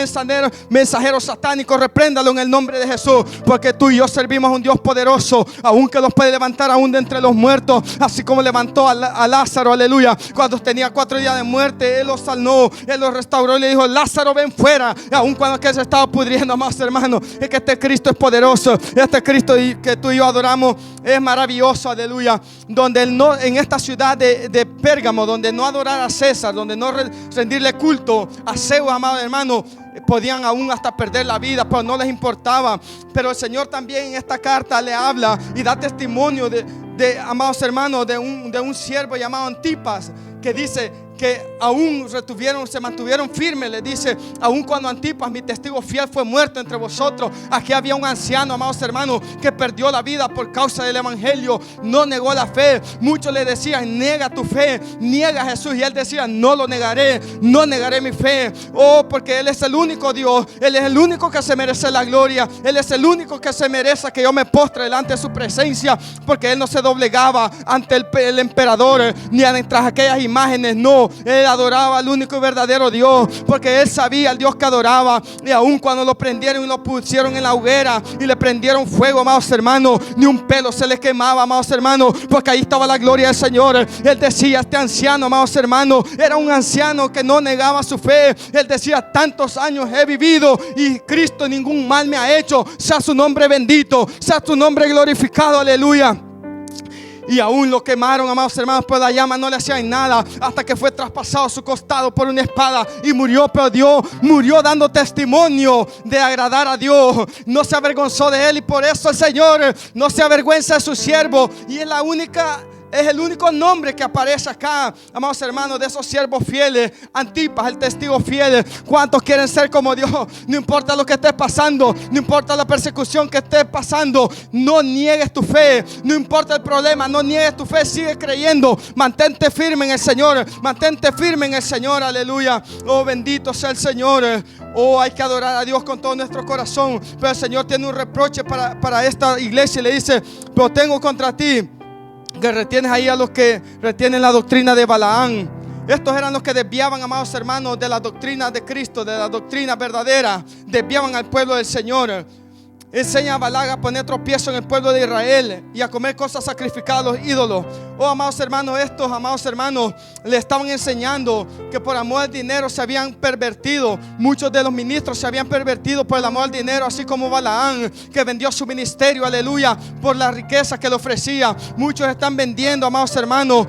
mensajero satánico, repréndalo en el nombre de Jesús, porque tú y yo servimos a un Dios poderoso, aún que los puede levantar aún de entre los muertos, así como levantó a Lázaro, aleluya. Cuando tenía 4 días de muerte, Él lo sanó, Él lo restauró y le dijo: Lázaro, ven fuera. Aún cuando aquel se estaba pudriendo, más hermano, es que este Cristo es poderoso. Este Cristo que tú y yo adoramos es maravilloso, aleluya. Donde Él no, en esta ciudad de Pérgamo, donde no adorar a César, donde no rendirle culto a Zeus, amado hermano, podían aún hasta perder la vida, pero no les importaba. Pero el Señor también en esta carta le habla y da testimonio de amados hermanos, de un siervo llamado Antipas, que dice que aún se mantuvieron firmes. Le dice: aún cuando Antipas, mi testigo fiel, fue muerto entre vosotros, aquí había un anciano, amados hermanos, que perdió la vida por causa del evangelio. No negó la fe. Muchos le decían: niega tu fe, niega a Jesús, y él decía: no lo negaré, no negaré mi fe. Oh, porque Él es el único Dios, Él es el único que se merece la gloria, Él es el único que se merece que yo me postre delante de su presencia, porque Él no se doblegaba ante el emperador, ni tras aquellas imágenes. No, Él adoraba al único y verdadero Dios, porque Él sabía al Dios que adoraba. Y aun cuando lo prendieron y lo pusieron en la hoguera y le prendieron fuego, amados hermanos, ni un pelo se le quemaba, amados hermanos, porque ahí estaba la gloria del Señor. Él decía: este anciano, amados hermanos, era un anciano que no negaba su fe. Él decía: tantos años he vivido y Cristo ningún mal me ha hecho. Sea su nombre bendito, sea su nombre glorificado, aleluya. Y aún lo quemaron, amados hermanos, pues la llama no le hacían nada, hasta que fue traspasado su costado por una espada y murió. Pero Dios murió dando testimonio de agradar a Dios. No se avergonzó de Él, y por eso el Señor no se avergüenza de su siervo. Y es el único nombre que aparece acá, amados hermanos, de esos siervos fieles. Antipas, el testigo fiel. ¿Cuántos quieren ser como Dios? No importa lo que estés pasando, no importa la persecución que estés pasando, no niegues tu fe. No importa el problema, no niegues tu fe, sigue creyendo. Mantente firme en el Señor, mantente firme en el Señor, aleluya. Oh, bendito sea el Señor. Oh, hay que adorar a Dios con todo nuestro corazón. Pero el Señor tiene un reproche para esta iglesia y le dice: pero tengo contra ti que retienes ahí a los que retienen la doctrina de Balaam. Estos eran los que desviaban, amados hermanos, de la doctrina de Cristo, de la doctrina verdadera. Desviaban al pueblo del Señor. Enseña a Balaam a poner tropiezo en el pueblo de Israel y a comer cosas sacrificadas a los ídolos. Oh, amados hermanos, estos amados hermanos le estaban enseñando que por amor al dinero se habían pervertido. Muchos de los ministros se habían pervertido por el amor al dinero, así como Balaam, que vendió su ministerio, aleluya, por la riqueza que le ofrecía. Muchos están vendiendo, amados hermanos,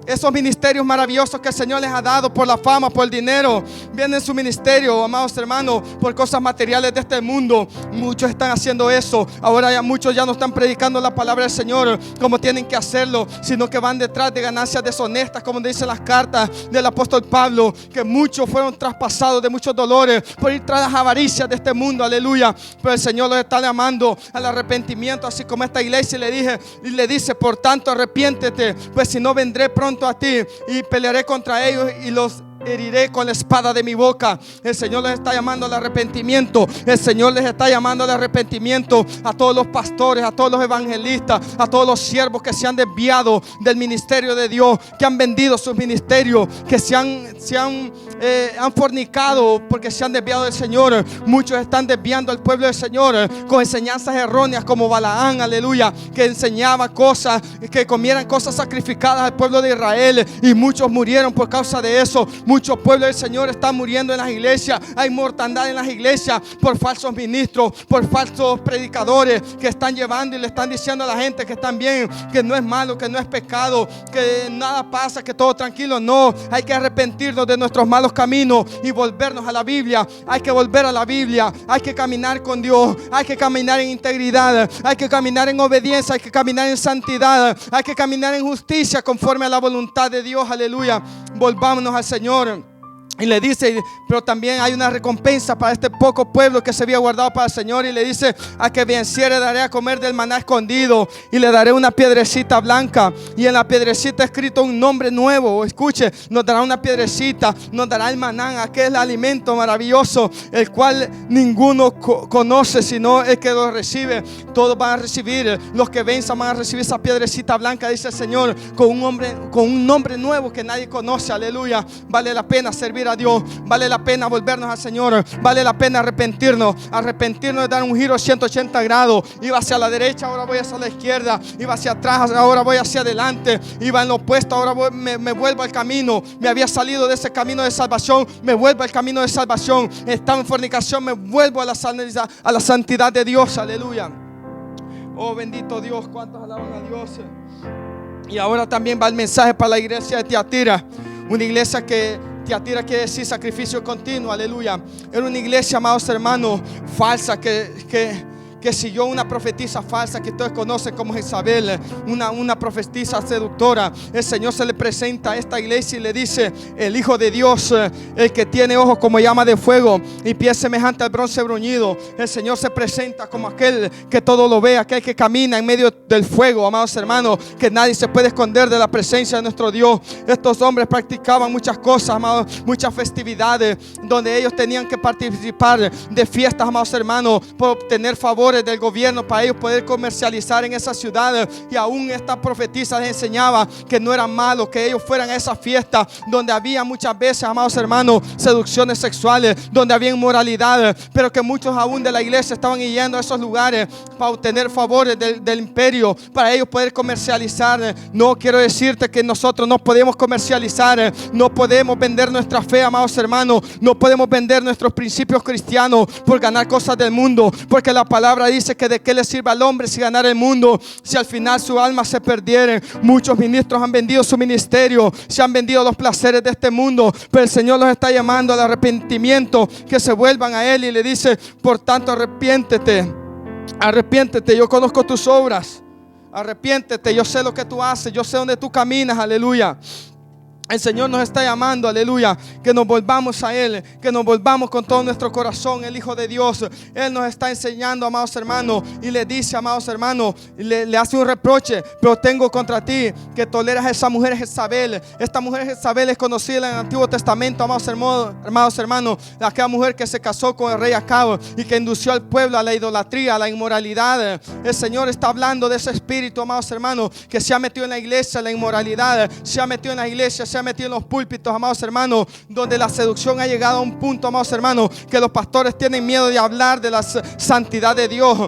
esos ministerios maravillosos que el Señor les ha dado por la fama, por el dinero. Vienen su ministerio, amados hermanos, por cosas materiales de este mundo. Muchos están haciendo eso. Ahora ya muchos ya no están predicando la palabra del Señor como tienen que hacerlo, sino que van detrás de ganancias deshonestas, como dicen las cartas del apóstol Pablo, que muchos fueron traspasados de muchos dolores por ir tras las avaricias de este mundo, aleluya. Pero el Señor los está llamando al arrepentimiento, así como esta iglesia le dice: por tanto arrepiéntete, pues si no vendré pronto a ti y pelearé contra ellos y los heriré con la espada de mi boca. El Señor les está llamando al arrepentimiento. El Señor les está llamando al arrepentimiento a todos los pastores, a todos los evangelistas, a todos los siervos que se han desviado del ministerio de Dios, que han vendido sus ministerios, que han fornicado porque se han desviado del Señor. Muchos están desviando al pueblo del Señor con enseñanzas erróneas como Balaán, aleluya, que enseñaba cosas, que comieran cosas sacrificadas al pueblo de Israel, y muchos murieron por causa de eso. Muchos pueblos del Señor están muriendo en las iglesias. Hay mortandad en las iglesias por falsos ministros, por falsos predicadores que están llevando y le están diciendo a la gente que están bien, que no es malo, que no es pecado, que nada pasa, que todo tranquilo. No, hay que arrepentirnos de nuestros malos caminos y volvernos a la Biblia. Hay que volver a la Biblia. Hay que caminar con Dios. Hay que caminar en integridad. Hay que caminar en obediencia. Hay que caminar en santidad. Hay que caminar en justicia conforme a la voluntad de Dios. Aleluya. Volvámonos al Señor. Y le dice, pero también hay una recompensa para este poco pueblo que se había guardado para el Señor. Y le dice, a que venciere daré a comer del maná escondido, y le daré una piedrecita blanca, y en la piedrecita escrito un nombre nuevo. Escuche, nos dará una piedrecita, nos dará el maná, aquel alimento maravilloso, el cual ninguno conoce sino el que lo recibe. Todos van a recibir, los que venzan van a recibir esa piedrecita blanca, dice el Señor, con un nombre nuevo que nadie conoce. Aleluya. Vale la pena servir a Dios, vale la pena volvernos al Señor, vale la pena arrepentirnos de dar un giro 180 grados. Iba hacia la derecha, ahora voy hacia la izquierda. Iba hacia atrás, ahora voy hacia adelante. Iba en lo opuesto, ahora me vuelvo al camino. Me había salido de ese camino de salvación, me vuelvo al camino de salvación. Estaba en fornicación, me vuelvo a la santidad de Dios. Aleluya. Oh, bendito Dios, cuántos alaban a Dios. Y ahora también va el mensaje para la iglesia de Tiatira, una iglesia que Tiatira quiere decir sacrificio continuo, aleluya. Era una iglesia, amados hermanos, falsa, que siguió una profetisa falsa que ustedes conocen como Jezabel, una profetisa seductora. El Señor se le presenta a esta iglesia y le dice: el Hijo de Dios, el que tiene ojos como llama de fuego y pies semejante al bronce bruñido. El Señor se presenta como aquel que todo lo ve, aquel que camina en medio del fuego, amados hermanos, que nadie se puede esconder de la presencia de nuestro Dios. Estos hombres practicaban muchas cosas, amados, muchas festividades donde ellos tenían que participar de fiestas, amados hermanos, por obtener favores del gobierno para ellos poder comercializar en esa ciudad. Y aún esta profetisa les enseñaba que no era malo que ellos fueran a esa fiesta donde había muchas veces, amados hermanos, seducciones sexuales, donde había inmoralidad, pero que muchos aún de la iglesia estaban yendo a esos lugares para obtener favores del imperio, para ellos poder comercializar. No, quiero decirte que nosotros no podemos comercializar, no podemos vender nuestra fe, amados hermanos, no podemos vender nuestros principios cristianos por ganar cosas del mundo, porque la palabra dice que de qué le sirve al hombre si ganar el mundo, si al final su alma se perdiere. Muchos ministros han vendido su ministerio, se han vendido los placeres de este mundo, pero el Señor los está llamando al arrepentimiento, que se vuelvan a Él, y le dice: por tanto, arrepiéntete, yo conozco tus obras, arrepiéntete, yo sé lo que tú haces, yo sé dónde tú caminas. Aleluya. El Señor nos está llamando, aleluya, que nos volvamos a Él, que nos volvamos con todo nuestro corazón. El Hijo de Dios, Él nos está enseñando, amados hermanos, y le dice, amados hermanos, le hace un reproche: pero tengo contra ti que toleras a esa mujer Jezabel. Esta mujer Jezabel es conocida en el Antiguo Testamento, amados hermanos, aquella mujer que se casó con el rey Acab y que indució al pueblo a la idolatría, a la inmoralidad. El Señor está hablando de ese espíritu, amados hermanos, que se ha metido en la iglesia, la inmoralidad, se ha metido en la iglesia, se ha metido en los púlpitos, amados hermanos, donde la seducción ha llegado a un punto, amados hermanos, que los pastores tienen miedo de hablar de la santidad de Dios,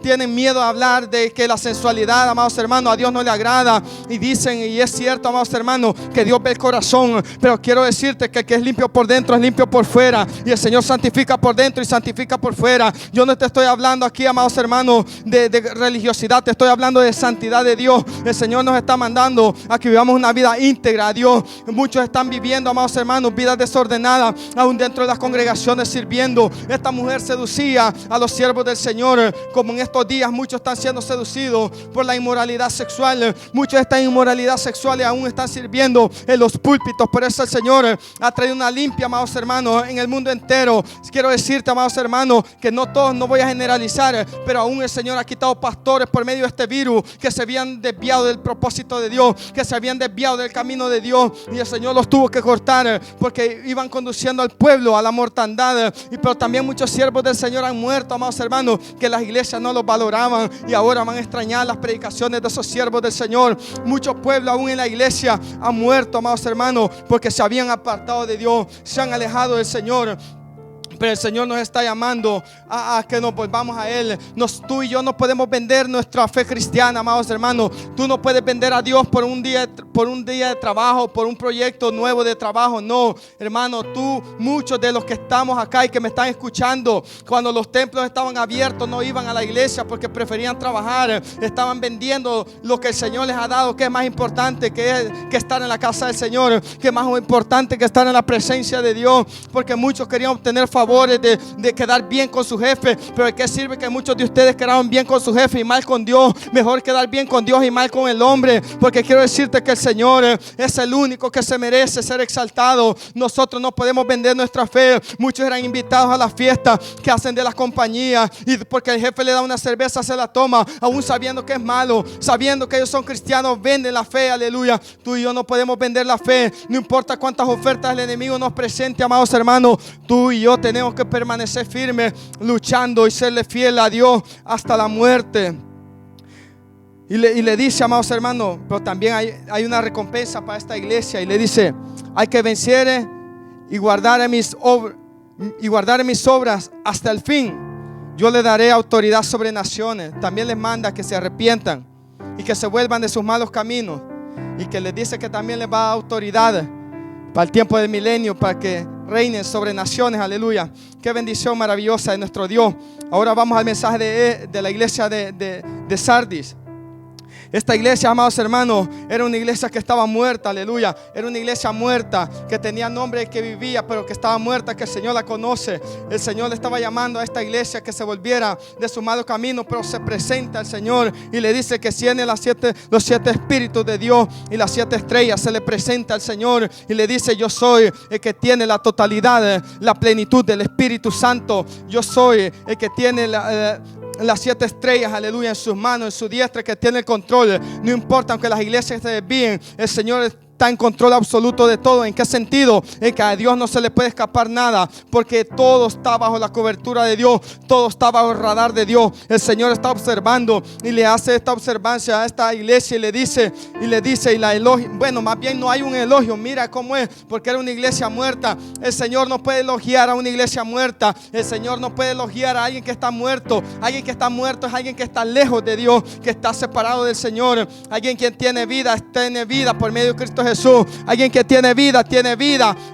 tienen miedo de hablar de que la sensualidad, amados hermanos, a Dios no le agrada, y dicen, y es cierto, amados hermanos, que Dios ve el corazón, pero quiero decirte que el que es limpio por dentro es limpio por fuera, y el Señor santifica por dentro y santifica por fuera. Yo no te estoy hablando aquí, amados hermanos, de religiosidad, te estoy hablando de santidad de Dios. El Señor nos está mandando a que vivamos una vida íntegra a Dios. Muchos están viviendo, amados hermanos, vidas desordenadas, aún dentro de las congregaciones sirviendo. Esta mujer seducía a los siervos del Señor, como en estos días muchos están siendo seducidos por la inmoralidad sexual. Muchos están en inmoralidad sexual y aún están sirviendo en los púlpitos. Por eso el Señor ha traído una limpia, amados hermanos, en el mundo entero. Quiero decirte, amados hermanos, que no todos, no voy a generalizar, pero aún el Señor ha quitado pastores por medio de este virus que se habían desviado del propósito de Dios, que se habían desviado del camino de Dios. Dios, y el Señor los tuvo que cortar porque iban conduciendo al pueblo a la mortandad. Pero también muchos siervos del Señor han muerto, amados hermanos, que las iglesias no los valoraban, y ahora van a extrañar las predicaciones de esos siervos del Señor. Muchos pueblos aún en la iglesia han muerto, amados hermanos, porque se habían apartado de Dios, se han alejado del Señor. Pero el Señor nos está llamando a que nos volvamos a Él. Tú y yo no podemos vender nuestra fe cristiana, amados hermanos. Tú no puedes vender a Dios por un día de trabajo, por un proyecto nuevo de trabajo. No, hermano, muchos de los que estamos acá y que me están escuchando, cuando los templos estaban abiertos, no iban a la iglesia porque preferían trabajar. Estaban vendiendo lo que el Señor les ha dado, que es más importante que estar en la casa del Señor, que es más importante que estar en la presencia de Dios, porque muchos querían obtener favores de quedar bien con su jefe. Pero ¿de qué sirve que muchos de ustedes quedaron bien con su jefe y mal con Dios? Mejor quedar bien con Dios y mal con el hombre, porque quiero decirte que el Señor es el único que se merece ser exaltado. Nosotros no podemos vender nuestra fe. Muchos eran invitados a la fiesta que hacen de las compañías, y porque el jefe le da una cerveza se la toma, aún sabiendo que es malo, sabiendo que ellos son cristianos, venden la fe. Aleluya. Tú y yo no podemos vender la fe, no importa cuántas ofertas el enemigo nos presente, amados hermanos. Tú y yo tenemos que permanecer firmes, luchando y serle fiel a Dios hasta la muerte. Y le dice, amados hermanos, pero también hay una recompensa para esta iglesia. Y le dice: hay que vencer y guardar mis obras hasta el fin. Yo le daré autoridad sobre naciones. También les manda que se arrepientan y que se vuelvan de sus malos caminos, y que les dice que también les va a dar autoridad para el tiempo del milenio, para que reinen sobre naciones. Aleluya. Qué bendición maravillosa de nuestro Dios. Ahora vamos al mensaje de la iglesia de Sardis. Esta iglesia, amados hermanos, era una iglesia que estaba muerta. Aleluya. Era una iglesia muerta, que tenía nombre de que vivía, pero que estaba muerta, que el Señor la conoce. El Señor le estaba llamando a esta iglesia que se volviera de su malo camino, pero se presenta al Señor y le dice que tiene los siete espíritus de Dios y las 7 estrellas. Se le presenta al Señor y le dice: yo soy el que tiene la totalidad, la plenitud del Espíritu Santo. Yo soy el que tiene las 7 estrellas, aleluya, en sus manos, en su diestra, que tiene el control. No importa, aunque las iglesias se desvíen, el Señor está en control absoluto de todo. ¿En qué sentido? En que a Dios no se le puede escapar nada, porque todo está bajo la cobertura de Dios, todo está bajo el radar de Dios. El Señor está observando y le hace esta observancia a esta iglesia y le dice y la elogia. Bueno, más bien no hay un elogio. Mira cómo es, porque era una iglesia muerta. El Señor no puede elogiar a una iglesia muerta. El Señor no puede elogiar a alguien que está muerto. Alguien que está muerto es alguien que está lejos de Dios, que está separado del Señor. Alguien que tiene vida por medio de Cristo Jesús. Alguien que tiene vida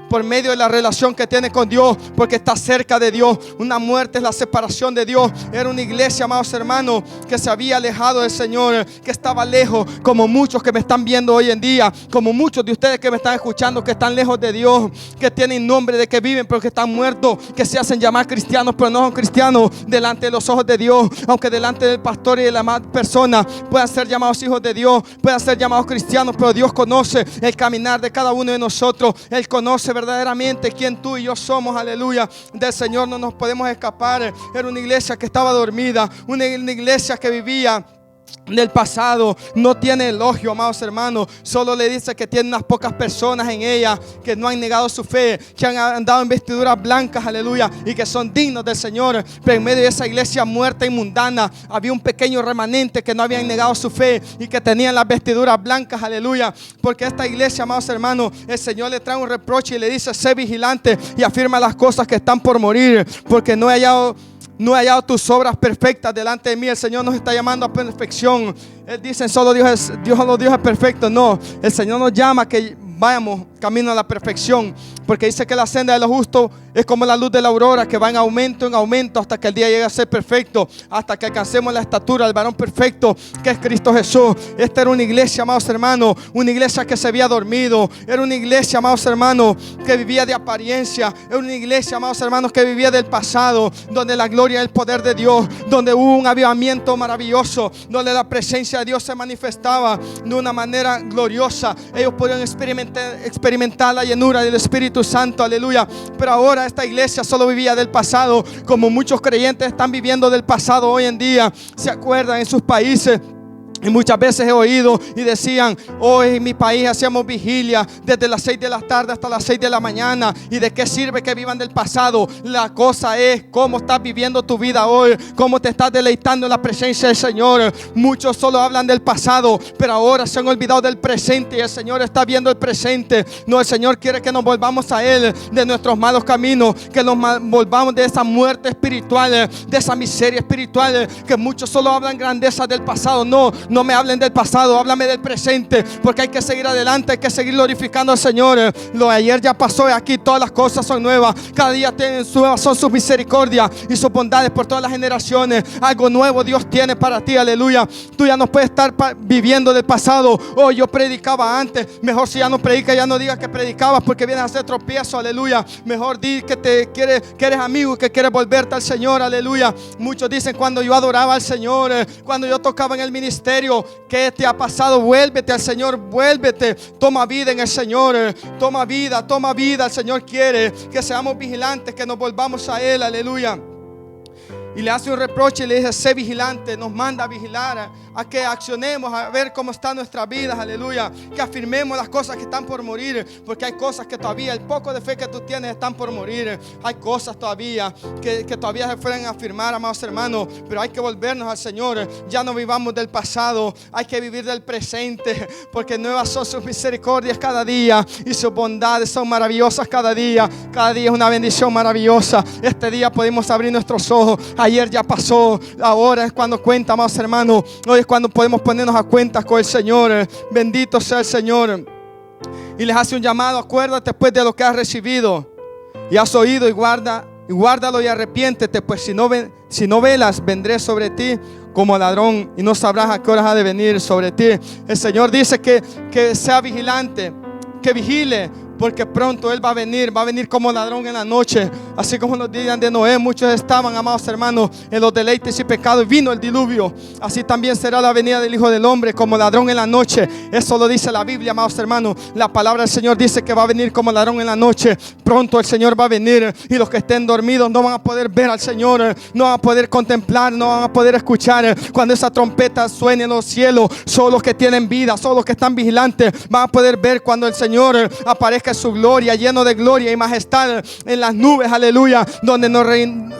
por medio de la relación que tiene con Dios, porque está cerca de Dios. Una muerte es la separación de Dios. Era una iglesia, amados hermanos, que se había alejado del Señor, que estaba lejos, como muchos que me están viendo hoy en día, como muchos de ustedes que me están escuchando, que están lejos de Dios, que tienen nombre de que viven pero que están muertos, que se hacen llamar cristianos pero no son cristianos delante de los ojos de Dios. Aunque delante del pastor y de la más persona puedan ser llamados hijos de Dios, puedan ser llamados cristianos, pero Dios conoce el caminar de cada uno de nosotros. Él conoce verdaderamente quién tú y yo somos. Aleluya. Del Señor no nos podemos escapar. Era una iglesia que estaba dormida, una iglesia que vivía del pasado. No tiene elogio, amados hermanos. Solo le dice que tiene unas pocas personas en ella que no han negado su fe, que han andado en vestiduras blancas, aleluya, y que son dignos del Señor. Pero en medio de esa iglesia muerta y mundana había un pequeño remanente que no habían negado su fe y que tenían las vestiduras blancas, aleluya. Porque esta iglesia, amados hermanos, el Señor le trae un reproche y le dice: sé vigilante y afirma las cosas que están por morir, porque no he hallado tus obras perfectas delante de mí. El Señor nos está llamando a perfección. Él dice: solo Dios es perfecto. No, el Señor nos llama a que vayamos camino a la perfección, porque dice que la senda de los justos es como la luz de la aurora, que va en aumento hasta que el día llegue a ser perfecto, hasta que alcancemos la estatura del varón perfecto, que es Cristo Jesús. Esta era una iglesia, amados hermanos, una iglesia que se había dormido. Era una iglesia, amados hermanos, que vivía de apariencia. Era una iglesia, amados hermanos, que vivía del pasado, donde la gloria y el poder de Dios, donde hubo un avivamiento maravilloso, donde la presencia de Dios se manifestaba de una manera gloriosa. Ellos podían experimentar la llenura del Espíritu Santo, aleluya. Pero ahora esta iglesia solo vivía del pasado, como muchos creyentes están viviendo del pasado hoy en día. Se acuerdan en sus países Y muchas veces he oído y decían: hoy en mi país hacíamos vigilia desde las 6 de la tarde hasta las 6 de la mañana. ¿Y de qué sirve que vivan del pasado? La cosa es cómo estás viviendo tu vida hoy, cómo te estás deleitando en la presencia del Señor. Muchos solo hablan del pasado, pero ahora se han olvidado del presente, y el Señor está viendo el presente. No, el Señor quiere que nos volvamos a Él de nuestros malos caminos, que nos volvamos de esa muerte espiritual, de esa miseria espiritual, que muchos solo hablan grandeza del pasado. No me hablen del pasado, háblame del presente, porque hay que seguir adelante, hay que seguir glorificando al Señor. Lo de ayer ya pasó, y aquí todas las cosas son nuevas. Cada día nuevas son sus misericordias y sus bondades por todas las generaciones. Algo nuevo Dios tiene para ti, aleluya. Tú ya no puedes estar viviendo del pasado. Oh, yo predicaba antes. Mejor, si ya no predicas, ya no digas que predicabas, porque vienes a hacer tropiezo, aleluya. Mejor di que que eres amigo y que quieres volverte al Señor, aleluya. Muchos dicen: cuando yo adoraba al Señor, cuando yo tocaba en el ministerio, ¿qué te ha pasado? Vuélvete al Señor, vuélvete. Toma vida en el Señor, toma vida. El Señor quiere que seamos vigilantes, que nos volvamos a Él, aleluya. Y le hace un reproche y le dice: sé vigilante. Nos manda a vigilar, a que accionemos, a ver cómo están nuestras vidas, aleluya. Que afirmemos las cosas que están por morir, porque hay cosas que todavía, el poco de fe que tú tienes, están por morir. Hay cosas todavía que todavía se pueden afirmar, amados hermanos, pero hay que volvernos al Señor. Ya no vivamos del pasado, hay que vivir del presente, porque nuevas son sus misericordias cada día, y sus bondades son maravillosas cada día. Cada día es una bendición maravillosa. Este día podemos abrir nuestros ojos. Ayer ya pasó, ahora es cuando cuenta, amados hermanos. Hoy es cuando podemos ponernos a cuentas con el Señor. Bendito sea el Señor. Y les hace un llamado: acuérdate pues de lo que has recibido y has oído, y guárdalo y arrepiéntete, pues si no velas, vendré sobre ti como ladrón, y no sabrás a qué horas ha de venir sobre ti. El Señor dice que sea vigilante, que vigile, porque pronto Él va a venir como ladrón en la noche. Así como en los días de Noé, muchos estaban, amados hermanos, en los deleites y pecados, vino el diluvio. Así también será la venida del Hijo del Hombre, como ladrón en la noche. Eso lo dice la Biblia, amados hermanos. La palabra del Señor dice que va a venir como ladrón en la noche. Pronto el Señor va a venir, y los que estén dormidos no van a poder ver al Señor, no van a poder contemplar, no van a poder escuchar. Cuando esa trompeta suene en los cielos, solo los que tienen vida, solo los que están vigilantes, van a poder ver cuando el Señor aparezca en su gloria, lleno de gloria y majestad en las nubes, aleluya, donde nos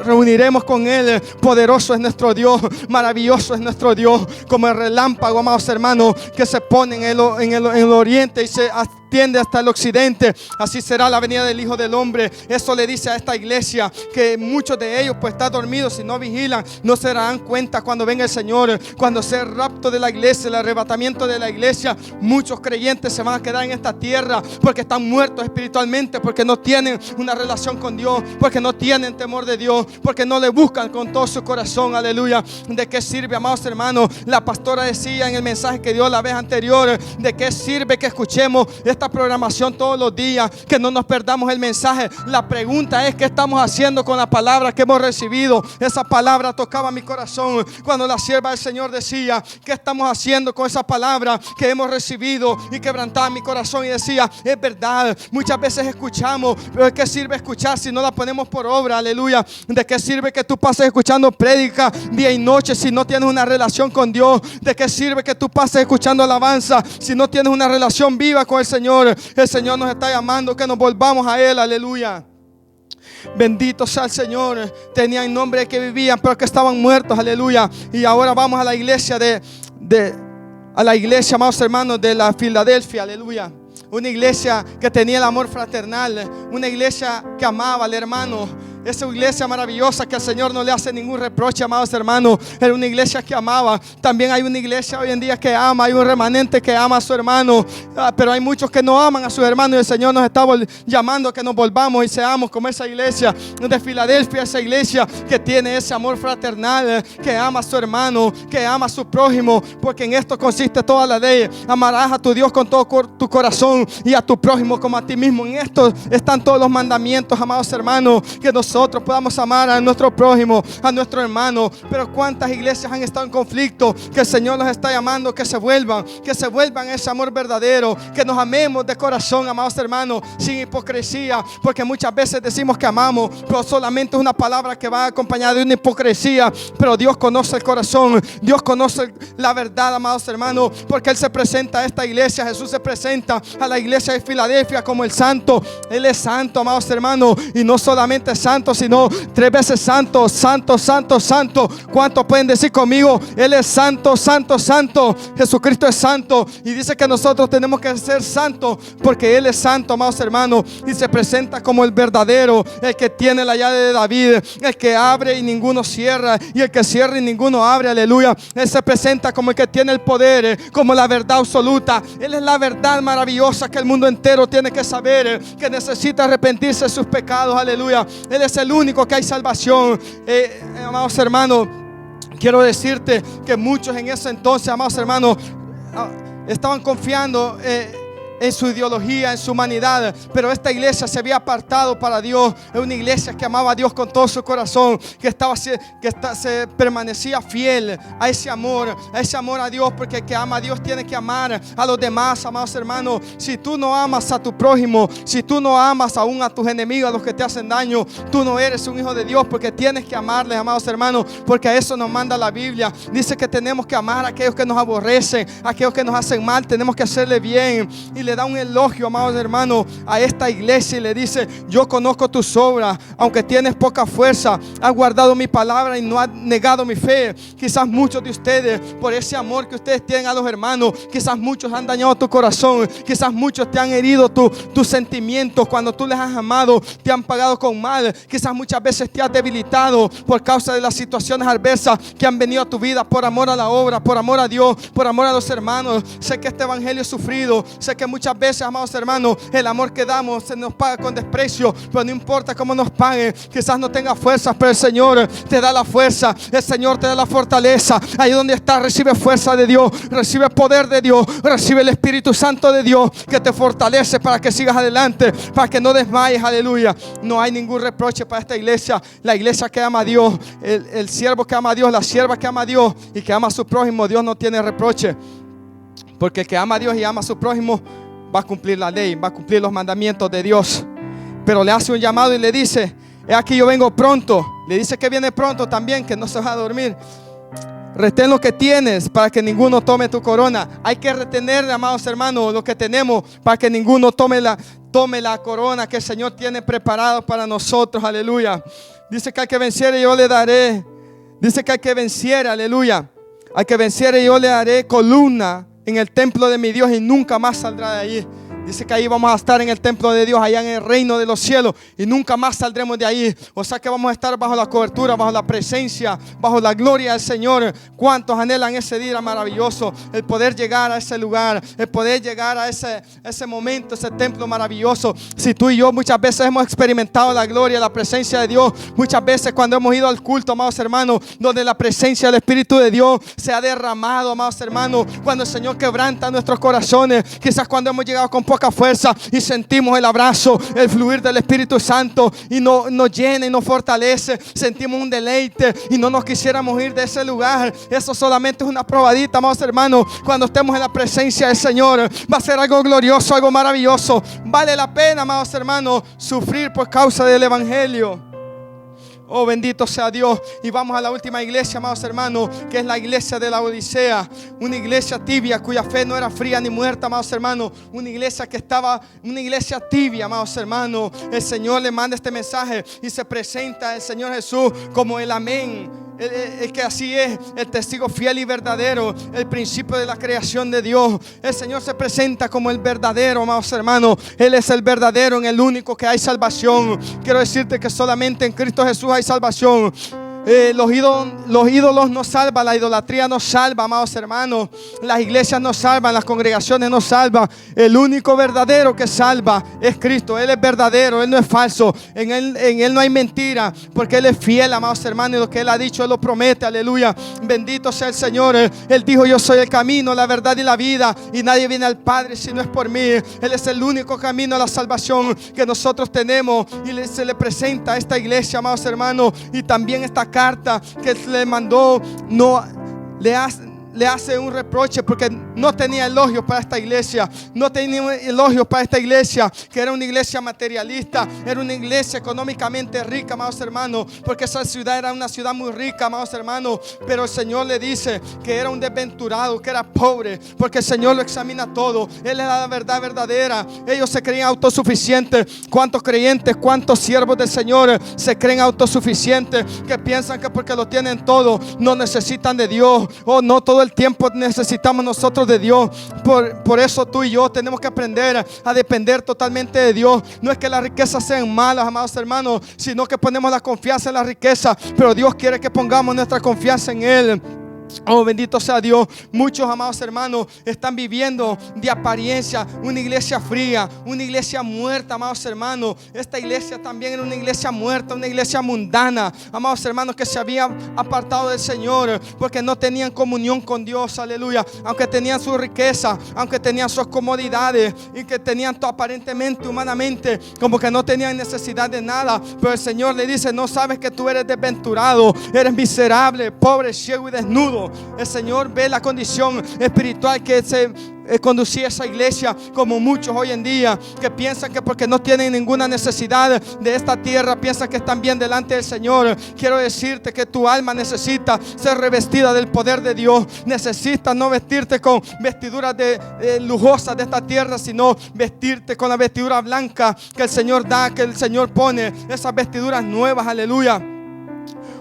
reuniremos con Él. Poderoso es nuestro Dios, maravilloso es nuestro Dios, como el relámpago, amados hermanos, que se pone en el oriente y se extiende hasta el occidente. Así será la venida del Hijo del Hombre. Eso le dice a esta iglesia, que muchos de ellos pues están dormidos, si no vigilan, no se darán cuenta cuando venga el Señor, cuando sea el rapto de la iglesia, el arrebatamiento de la iglesia. Muchos creyentes se van a quedar en esta tierra porque están muertos espiritualmente, porque no tienen una relación con Dios, porque no tienen temor de Dios, porque no le buscan con todo su corazón, aleluya. ¿De qué sirve, amados hermanos? La pastora decía en el mensaje que dio la vez anterior: ¿de qué sirve que escuchemos esta programación todos los días, que no nos perdamos el mensaje? La pregunta es: ¿qué estamos haciendo con la palabra que hemos recibido? Esa palabra tocaba mi corazón cuando la sierva del Señor decía: ¿qué estamos haciendo con esa palabra que hemos recibido? Y quebrantaba mi corazón y decía: es verdad, muchas veces escuchamos, pero ¿de qué sirve escuchar si no la ponemos por obra? Aleluya. ¿De qué sirve que tú pases escuchando prédica día y noche si no tienes una relación con Dios? ¿De qué sirve que tú pases escuchando alabanza si no tienes una relación viva con el Señor? El Señor nos está llamando que nos volvamos a Él, aleluya. Bendito sea el Señor. Tenían nombre de que vivían, pero que estaban muertos, aleluya. Y ahora vamos a la iglesia a la iglesia, amados hermanos, de la Filadelfia, aleluya. Una iglesia que tenía el amor fraternal, una iglesia que amaba al hermano. Esa iglesia maravillosa que al Señor no le hace ningún reproche, amados hermanos. Era una iglesia que amaba. También hay una iglesia hoy en día que ama. Hay un remanente que ama a su hermano, pero hay muchos que no aman a sus hermanos. Y el Señor nos está llamando a que nos volvamos y seamos como esa iglesia de Filadelfia. Esa iglesia que tiene ese amor fraternal, que ama a su hermano, que ama a su prójimo. Porque en esto consiste toda la ley: amarás a tu Dios con todo tu corazón y a tu prójimo como a ti mismo. En esto están todos los mandamientos, amados hermanos, que nosotros nosotros podamos amar a nuestro prójimo, a nuestro hermano. Pero cuántas iglesias han estado en conflicto, que el Señor los está llamando que se vuelvan a ese amor verdadero, que nos amemos de corazón, amados hermanos, sin hipocresía, porque muchas veces decimos que amamos, pero solamente es una palabra que va acompañada de una hipocresía. Pero Dios conoce el corazón, Dios conoce la verdad, amados hermanos, porque Él se presenta a esta iglesia. Jesús se presenta a la iglesia de Filadelfia como el santo. Él es santo, amados hermanos, y no solamente santo, sino 3 veces santo, santo, santo, santo. ¿Cuántos pueden decir conmigo? Él es santo, santo, santo. Jesucristo es santo, y dice que nosotros tenemos que ser santos porque Él es santo, amados hermanos, y se presenta como el verdadero, el que tiene la llave de David, el que abre y ninguno cierra, y el que cierra y ninguno abre. Aleluya. Él se presenta como el que tiene el poder, como la verdad absoluta. Él es la verdad maravillosa que el mundo entero tiene que saber, que necesita arrepentirse de sus pecados. Aleluya. Él es el único que hay salvación. Amados hermanos, quiero decirte que muchos en ese entonces, amados hermanos, estaban confiando en su ideología, en su humanidad, pero esta iglesia se había apartado para Dios. Es una iglesia que amaba a Dios con todo su corazón, se permanecía fiel a ese amor a Dios, porque el que ama a Dios tiene que amar a los demás, amados hermanos. Si tú no amas a tu prójimo, si tú no amas aún a tus enemigos, a los que te hacen daño, tú no eres un hijo de Dios, porque tienes que amarles, amados hermanos, porque a eso nos manda la Biblia. Dice que tenemos que amar a aquellos que nos aborrecen, a aquellos que nos hacen mal. Tenemos que hacerle bien, y le da un elogio, amados hermanos, a esta iglesia, y le dice: yo conozco tus obras, aunque tienes poca fuerza, has guardado mi palabra y no has negado mi fe. Quizás muchos de ustedes, por ese amor que ustedes tienen a los hermanos, quizás muchos han dañado tu corazón, quizás muchos te han herido tus sentimientos. Cuando tú les has amado, te han pagado con mal. Quizás muchas veces te has debilitado por causa de las situaciones adversas que han venido a tu vida, por amor a la obra, por amor a Dios, por amor a los hermanos. Sé que este evangelio es sufrido, sé que muchas veces, amados hermanos, el amor que damos se nos paga con desprecio, pero no importa cómo nos paguen. Quizás no tengas fuerzas, pero el Señor te da la fuerza, el Señor te da la fortaleza. Ahí donde estás, recibe fuerza de Dios, recibe poder de Dios, recibe el Espíritu Santo de Dios, que te fortalece para que sigas adelante, para que no desmayes. Aleluya. No hay ningún reproche para esta iglesia, la iglesia que ama a Dios, el siervo que ama a Dios, la sierva que ama a Dios y que ama a su prójimo. Dios no tiene reproche, porque el que ama a Dios y ama a su prójimo va a cumplir la ley, va a cumplir los mandamientos de Dios. Pero le hace un llamado y le dice: he aquí yo vengo pronto. Le dice que viene pronto también, que no se va a dormir. Retén lo que tienes para que ninguno tome tu corona. Hay que retener, amados hermanos, lo que tenemos para que ninguno tome la corona que el Señor tiene preparado para nosotros. Aleluya. Dice que al que venciere yo le daré. Dice que al que venciere, aleluya, al que venciere yo le daré columna en el templo de mi Dios y nunca más saldrá de allí. Dice que ahí vamos a estar en el templo de Dios, allá en el reino de los cielos, y nunca más saldremos de ahí. O sea que vamos a estar bajo la cobertura, bajo la presencia, bajo la gloria del Señor. ¿Cuántos anhelan ese día maravilloso? El poder llegar a ese lugar, el poder llegar a ese momento, ese templo maravilloso. Si tú y yo muchas veces hemos experimentado la gloria, la presencia de Dios, muchas veces cuando hemos ido al culto, amados hermanos, donde la presencia del Espíritu de Dios se ha derramado, amados hermanos, cuando el Señor quebranta nuestros corazones, quizás cuando hemos llegado con poca fuerza y sentimos el abrazo, el fluir del Espíritu Santo y nos llena y nos fortalece, sentimos un deleite y no nos quisiéramos ir de ese lugar. Eso solamente es una probadita, amados hermanos. Cuando estemos en la presencia del Señor va a ser algo glorioso, algo maravilloso. Vale la pena, amados hermanos, sufrir por causa del Evangelio. Oh, bendito sea Dios. Y vamos a la última iglesia, amados hermanos, que es la iglesia de la Odisea. Una iglesia tibia, cuya fe no era fría ni muerta, amados hermanos. Una iglesia tibia, amados hermanos. El Señor le manda este mensaje y se presenta el Señor Jesús como el amén. El que así es, el testigo fiel y verdadero, el principio de la creación de Dios. El Señor se presenta como el verdadero, amados hermanos. Él es el verdadero, en el único que hay salvación. Quiero decirte que solamente en Cristo Jesús hay salvación. Los ídolos no salvan, la idolatría no salva, amados hermanos. Las iglesias no salvan, las congregaciones no salvan. El único verdadero que salva es Cristo. Él es verdadero, Él no es falso. En Él no hay mentira, porque Él es fiel, amados hermanos. Y lo que Él ha dicho, Él lo promete, aleluya. Bendito sea el Señor. Él dijo: yo soy el camino, la verdad y la vida, y nadie viene al Padre si no es por mí. Él es el único camino a la salvación que nosotros tenemos, y se le presenta a esta iglesia, amados hermanos. Y también esta carta que le mandó le hace un reproche porque no tenía elogios para esta iglesia. No tenía elogios para esta iglesia, que era una iglesia materialista, era una iglesia económicamente rica, amados hermanos, porque esa ciudad era una ciudad muy rica, amados hermanos. Pero el Señor le dice que era un desventurado, que era pobre, porque el Señor lo examina todo. Él es la verdad verdadera. Ellos se creían autosuficientes. ¿Cuántos creyentes, cuántos siervos del Señor se creen autosuficientes, que piensan que porque lo tienen todo no necesitan de Dios? O no, todo el tiempo necesitamos nosotros de Dios. Por eso tú y yo tenemos que aprender a depender totalmente de Dios. No es que las riquezas sean malas, amados hermanos, sino que ponemos la confianza en la riqueza, pero Dios quiere que pongamos nuestra confianza en Él. Oh, bendito sea Dios. Muchos, amados hermanos, están viviendo de apariencia una iglesia fría, una iglesia muerta, amados hermanos. Esta iglesia también era una iglesia muerta, una iglesia mundana, amados hermanos, que se habían apartado del Señor porque no tenían comunión con Dios, aleluya. Aunque tenían su riqueza, aunque tenían sus comodidades, y que tenían todo aparentemente, humanamente, como que no tenían necesidad de nada, pero el Señor le dice: no sabes que tú eres desventurado, eres miserable, pobre, ciego y desnudo. El Señor ve la condición espiritual que se conducía esa iglesia, como muchos hoy en día que piensan que porque no tienen ninguna necesidad de esta tierra, piensan que están bien delante del Señor. Quiero decirte que tu alma necesita ser revestida del poder de Dios. Necesitas no vestirte con vestiduras lujosas de esta tierra, sino vestirte con la vestidura blanca que el Señor da, que el Señor pone, esas vestiduras nuevas, aleluya.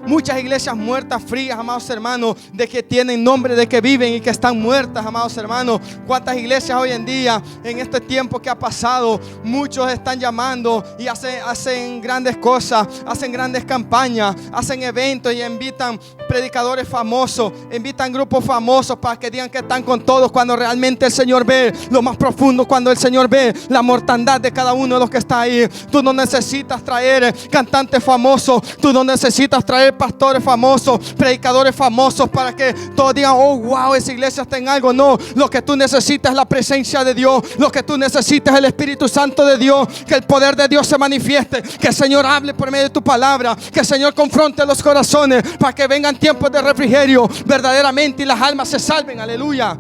Muchas iglesias muertas, frías, amados hermanos, de que tienen nombre de que viven y que están muertas, amados hermanos. Cuántas iglesias hoy en día, en este tiempo que ha pasado, muchos están llamando y hacen grandes cosas, hacen grandes campañas, hacen eventos y invitan predicadores famosos, invitan grupos famosos para que digan que están con todos, cuando realmente el Señor ve lo más profundo, cuando el Señor ve la mortandad de cada uno de los que está ahí. Tú no necesitas traer cantantes famosos, tú no necesitas traer pastores famosos, predicadores famosos para que todos digan: oh wow, esa iglesia está en algo. No, lo que tú necesitas es la presencia de Dios. Lo que tú necesitas es el Espíritu Santo de Dios, que el poder de Dios se manifieste, que el Señor hable por medio de tu palabra, que el Señor confronte los corazones para que vengan tiempos de refrigerio verdaderamente y las almas se salven, aleluya.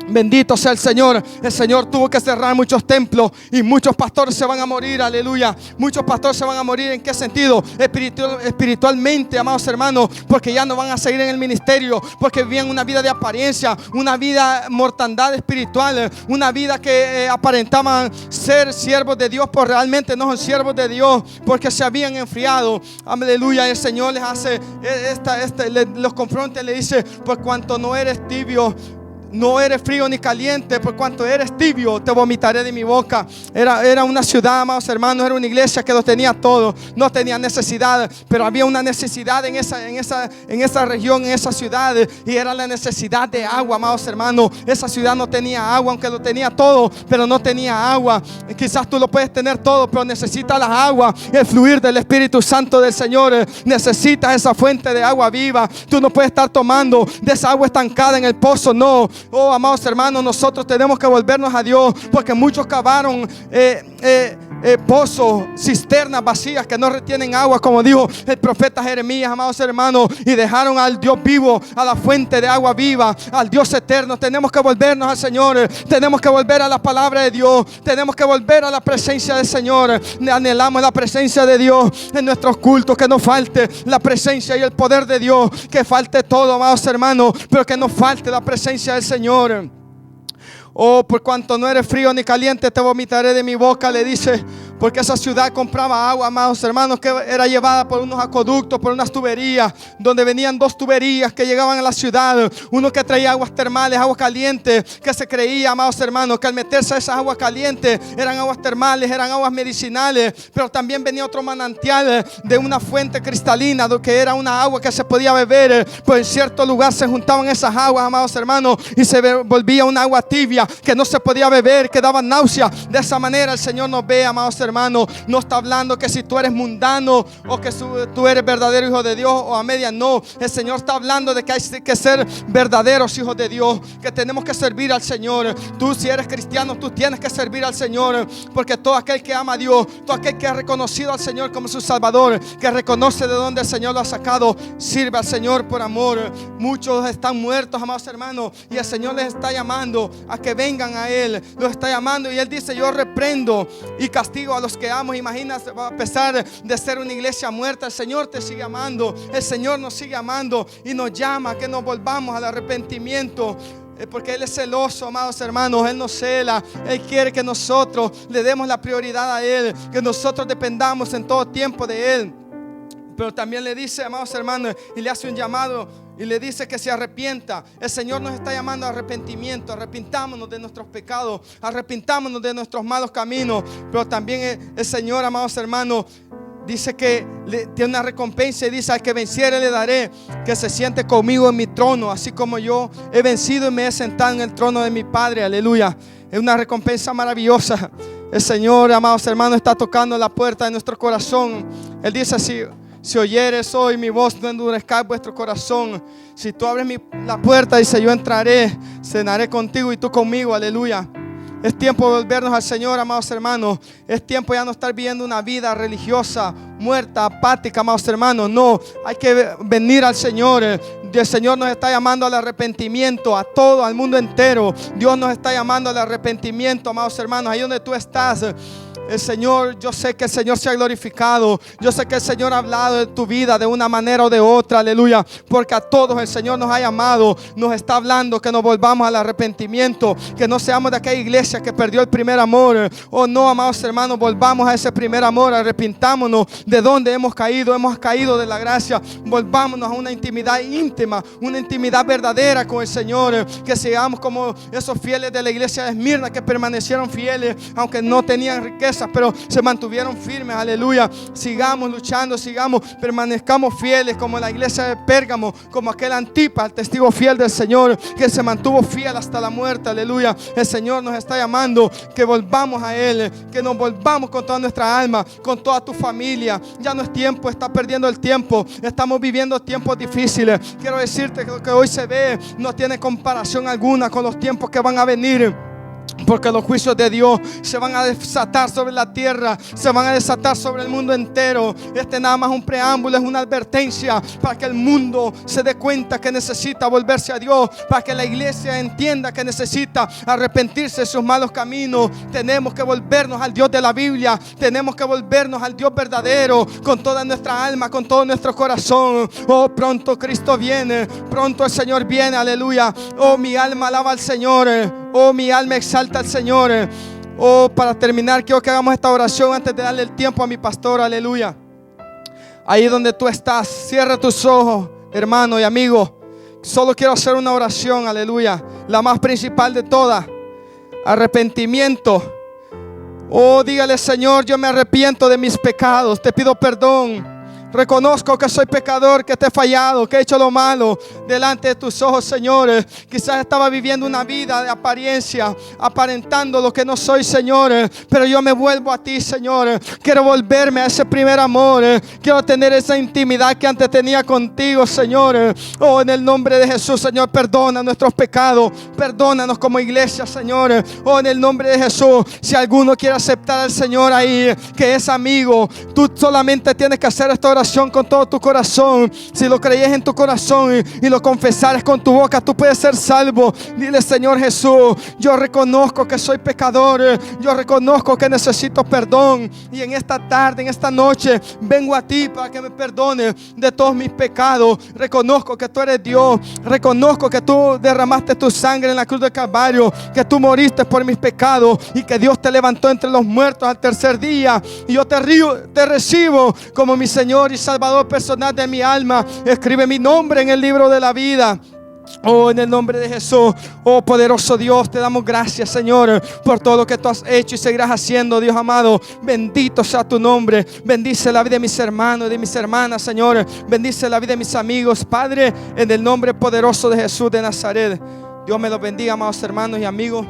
Bendito sea el Señor. El Señor tuvo que cerrar muchos templos y muchos pastores se van a morir, aleluya. Muchos pastores se van a morir. ¿En qué sentido? Espiritualmente, amados hermanos, porque ya no van a seguir en el ministerio, porque vivían una vida de apariencia, una vida mortandad espiritual, una vida que aparentaban ser siervos de Dios, pero realmente no son siervos de Dios, porque se habían enfriado, aleluya. El Señor les hace los confronta y le dice: por cuanto no eres tibio, no eres frío ni caliente, por cuanto eres tibio, te vomitaré de mi boca. Era una ciudad, amados hermanos, era una iglesia que lo tenía todo, no tenía necesidad, pero había una necesidad en esa región, en esa ciudad, y era la necesidad de agua, amados hermanos. Esa ciudad no tenía agua, aunque lo tenía todo, pero no tenía agua. Quizás tú lo puedes tener todo, pero necesitas las aguas, el fluir del Espíritu Santo del Señor. Necesitas esa fuente de agua viva. Tú no puedes estar tomando de esa agua estancada en el pozo, no. Oh, amados hermanos, nosotros tenemos que volvernos a Dios, porque muchos cavaron pozos, cisternas vacías que no retienen agua, como dijo el profeta Jeremías, amados hermanos, y dejaron al Dios vivo, a la fuente de agua viva, al Dios eterno. Tenemos que volvernos al Señor, tenemos que volver a la palabra de Dios, tenemos que volver a la presencia del Señor. Anhelamos la presencia de Dios en nuestros cultos, que no falte la presencia y el poder de Dios, que falte todo, amados hermanos, pero que no falte la presencia del Señor. Oh, por cuanto no eres frío ni caliente, te vomitaré de mi boca, le dice. porque esa ciudad compraba agua, amados hermanos, que era llevada por unos acueductos, por unas tuberías, donde venían dos tuberías que llegaban a la ciudad. Uno que traía aguas termales, aguas calientes, que se creía, amados hermanos, que al meterse a esas aguas calientes eran aguas termales, eran aguas medicinales. Pero también venía otro manantial de una fuente cristalina, que era una agua que se podía beber. Pues en cierto lugar se juntaban esas aguas, amados hermanos, y se volvía un agua tibia que no se podía beber, que daba náusea. De esa manera el Señor nos ve, amados hermanos. No está hablando que si tú eres mundano o que tú eres verdadero hijo de Dios o a media. No, el Señor está hablando de que hay que ser verdaderos hijos de Dios, que tenemos que servir al Señor. Tú, si eres cristiano, tú tienes que servir al Señor, porque todo aquel que ama a Dios, todo aquel que ha reconocido al Señor como su Salvador, que reconoce de dónde el Señor lo ha sacado, sirve al Señor por amor. Muchos están muertos, amados hermanos, y el Señor les está llamando a que vengan a Él. Los está llamando y Él dice: yo reprendo y castigo a los que amo. Imagínate, a pesar de ser una iglesia muerta, el Señor te sigue amando. El Señor nos sigue amando y nos llama a que nos volvamos al arrepentimiento, porque Él es celoso, amados hermanos. Él nos cela. Él quiere que nosotros le demos la prioridad a Él, que nosotros dependamos en todo tiempo de Él. Pero también le dice, amados hermanos, y le hace un llamado y le dice que se arrepienta. El Señor nos está llamando a arrepentimiento. Arrepintámonos de nuestros pecados, arrepintámonos de nuestros malos caminos. Pero también el Señor, amados hermanos, dice que tiene una recompensa y dice: al que venciere le daré que se siente conmigo en mi trono, así como yo he vencido y me he sentado en el trono de mi Padre. Aleluya. Es una recompensa maravillosa. El Señor, amados hermanos, está tocando la puerta de nuestro corazón. Él dice así: si oyeres hoy mi voz, no endurezcáis vuestro corazón. Si tú abres la puerta, dice: yo entraré, cenaré contigo y tú conmigo. Aleluya. Es tiempo de volvernos al Señor, amados hermanos. Es tiempo ya no estar viviendo una vida religiosa, muerta, apática, amados hermanos. No, hay que venir al Señor. El Señor nos está llamando al arrepentimiento, a todo, al mundo entero. Dios nos está llamando al arrepentimiento, amados hermanos. Ahí donde tú estás, el Señor, yo sé que el Señor se ha glorificado. Yo sé que el Señor ha hablado de tu vida de una manera o de otra, aleluya. Porque a todos el Señor nos ha llamado. Nos está hablando que nos volvamos al arrepentimiento, que no seamos de aquella iglesia que perdió el primer amor. Oh no, amados hermanos, volvamos a ese primer amor. Arrepintámonos de donde hemos caído de la gracia. Volvámonos a una intimidad íntima, una intimidad verdadera con el Señor. Que seamos como esos fieles de la iglesia de Esmirna, que permanecieron fieles aunque no tenían riqueza, pero se mantuvieron firmes. Aleluya. Sigamos luchando, permanezcamos fieles como la iglesia de Pérgamo, como aquel Antipas, el testigo fiel del Señor, que se mantuvo fiel hasta la muerte. Aleluya. El Señor nos está llamando que volvamos a Él, que nos volvamos con toda nuestra alma, con toda tu familia. Ya no es tiempo, está perdiendo el tiempo. Estamos viviendo tiempos difíciles. Quiero decirte que lo que hoy se ve no tiene comparación alguna con los tiempos que van a venir. Porque los juicios de Dios se van a desatar sobre la tierra, se van a desatar sobre el mundo entero. Este nada más un preámbulo, es una advertencia para que el mundo se dé cuenta que necesita volverse a Dios, para que la iglesia entienda que necesita arrepentirse de sus malos caminos. Tenemos que volvernos al Dios de la Biblia, tenemos que volvernos al Dios verdadero con toda nuestra alma, con todo nuestro corazón. Oh, pronto Cristo viene, pronto el Señor viene, aleluya. Oh, mi alma alaba al Señor. Oh, mi alma exalta al Señor. Oh, para terminar, quiero que hagamos esta oración antes de darle el tiempo a mi pastor. Aleluya. Ahí donde tú estás, cierra tus ojos, hermano y amigo. Solo quiero hacer una oración, aleluya. La más principal de todas: arrepentimiento. Oh, dígale: Señor, yo me arrepiento de mis pecados, te pido perdón. Reconozco que soy pecador, que te he fallado, que he hecho lo malo delante de tus ojos, Señor. Quizás estaba viviendo una vida de apariencia, aparentando lo que no soy, Señor. Pero yo me vuelvo a ti, Señor. Quiero volverme a ese primer amor. Quiero tener esa intimidad que antes tenía contigo, Señor. Oh, en el nombre de Jesús, Señor, perdona nuestros pecados. Perdónanos como iglesia, Señor. Oh, en el nombre de Jesús, si alguno quiere aceptar al Señor ahí, que es amigo, tú solamente tienes que hacer esta oración salvación con todo tu corazón, si lo creyes en tu corazón y lo confesares con tu boca, tú puedes ser salvo. Dile: Señor Jesús, yo reconozco que soy pecador, yo reconozco que necesito perdón, y en esta tarde, en esta noche, vengo a ti para que me perdones de todos mis pecados. Reconozco que tú eres Dios, reconozco que tú derramaste tu sangre en la cruz del Calvario, que tú moriste por mis pecados y que Dios te levantó entre los muertos al tercer día, y yo te recibo como mi Señor y Salvador personal de mi alma. Escribe mi nombre en el libro de la vida. Oh, en el nombre de Jesús. Oh, poderoso Dios, te damos gracias, Señor, por todo lo que tú has hecho y seguirás haciendo, Dios amado. Bendito sea tu nombre. Bendice la vida de mis hermanos y de mis hermanas, Señor. Bendice la vida de mis amigos, Padre, en el nombre poderoso de Jesús de Nazaret. Dios me los bendiga, amados hermanos y amigos.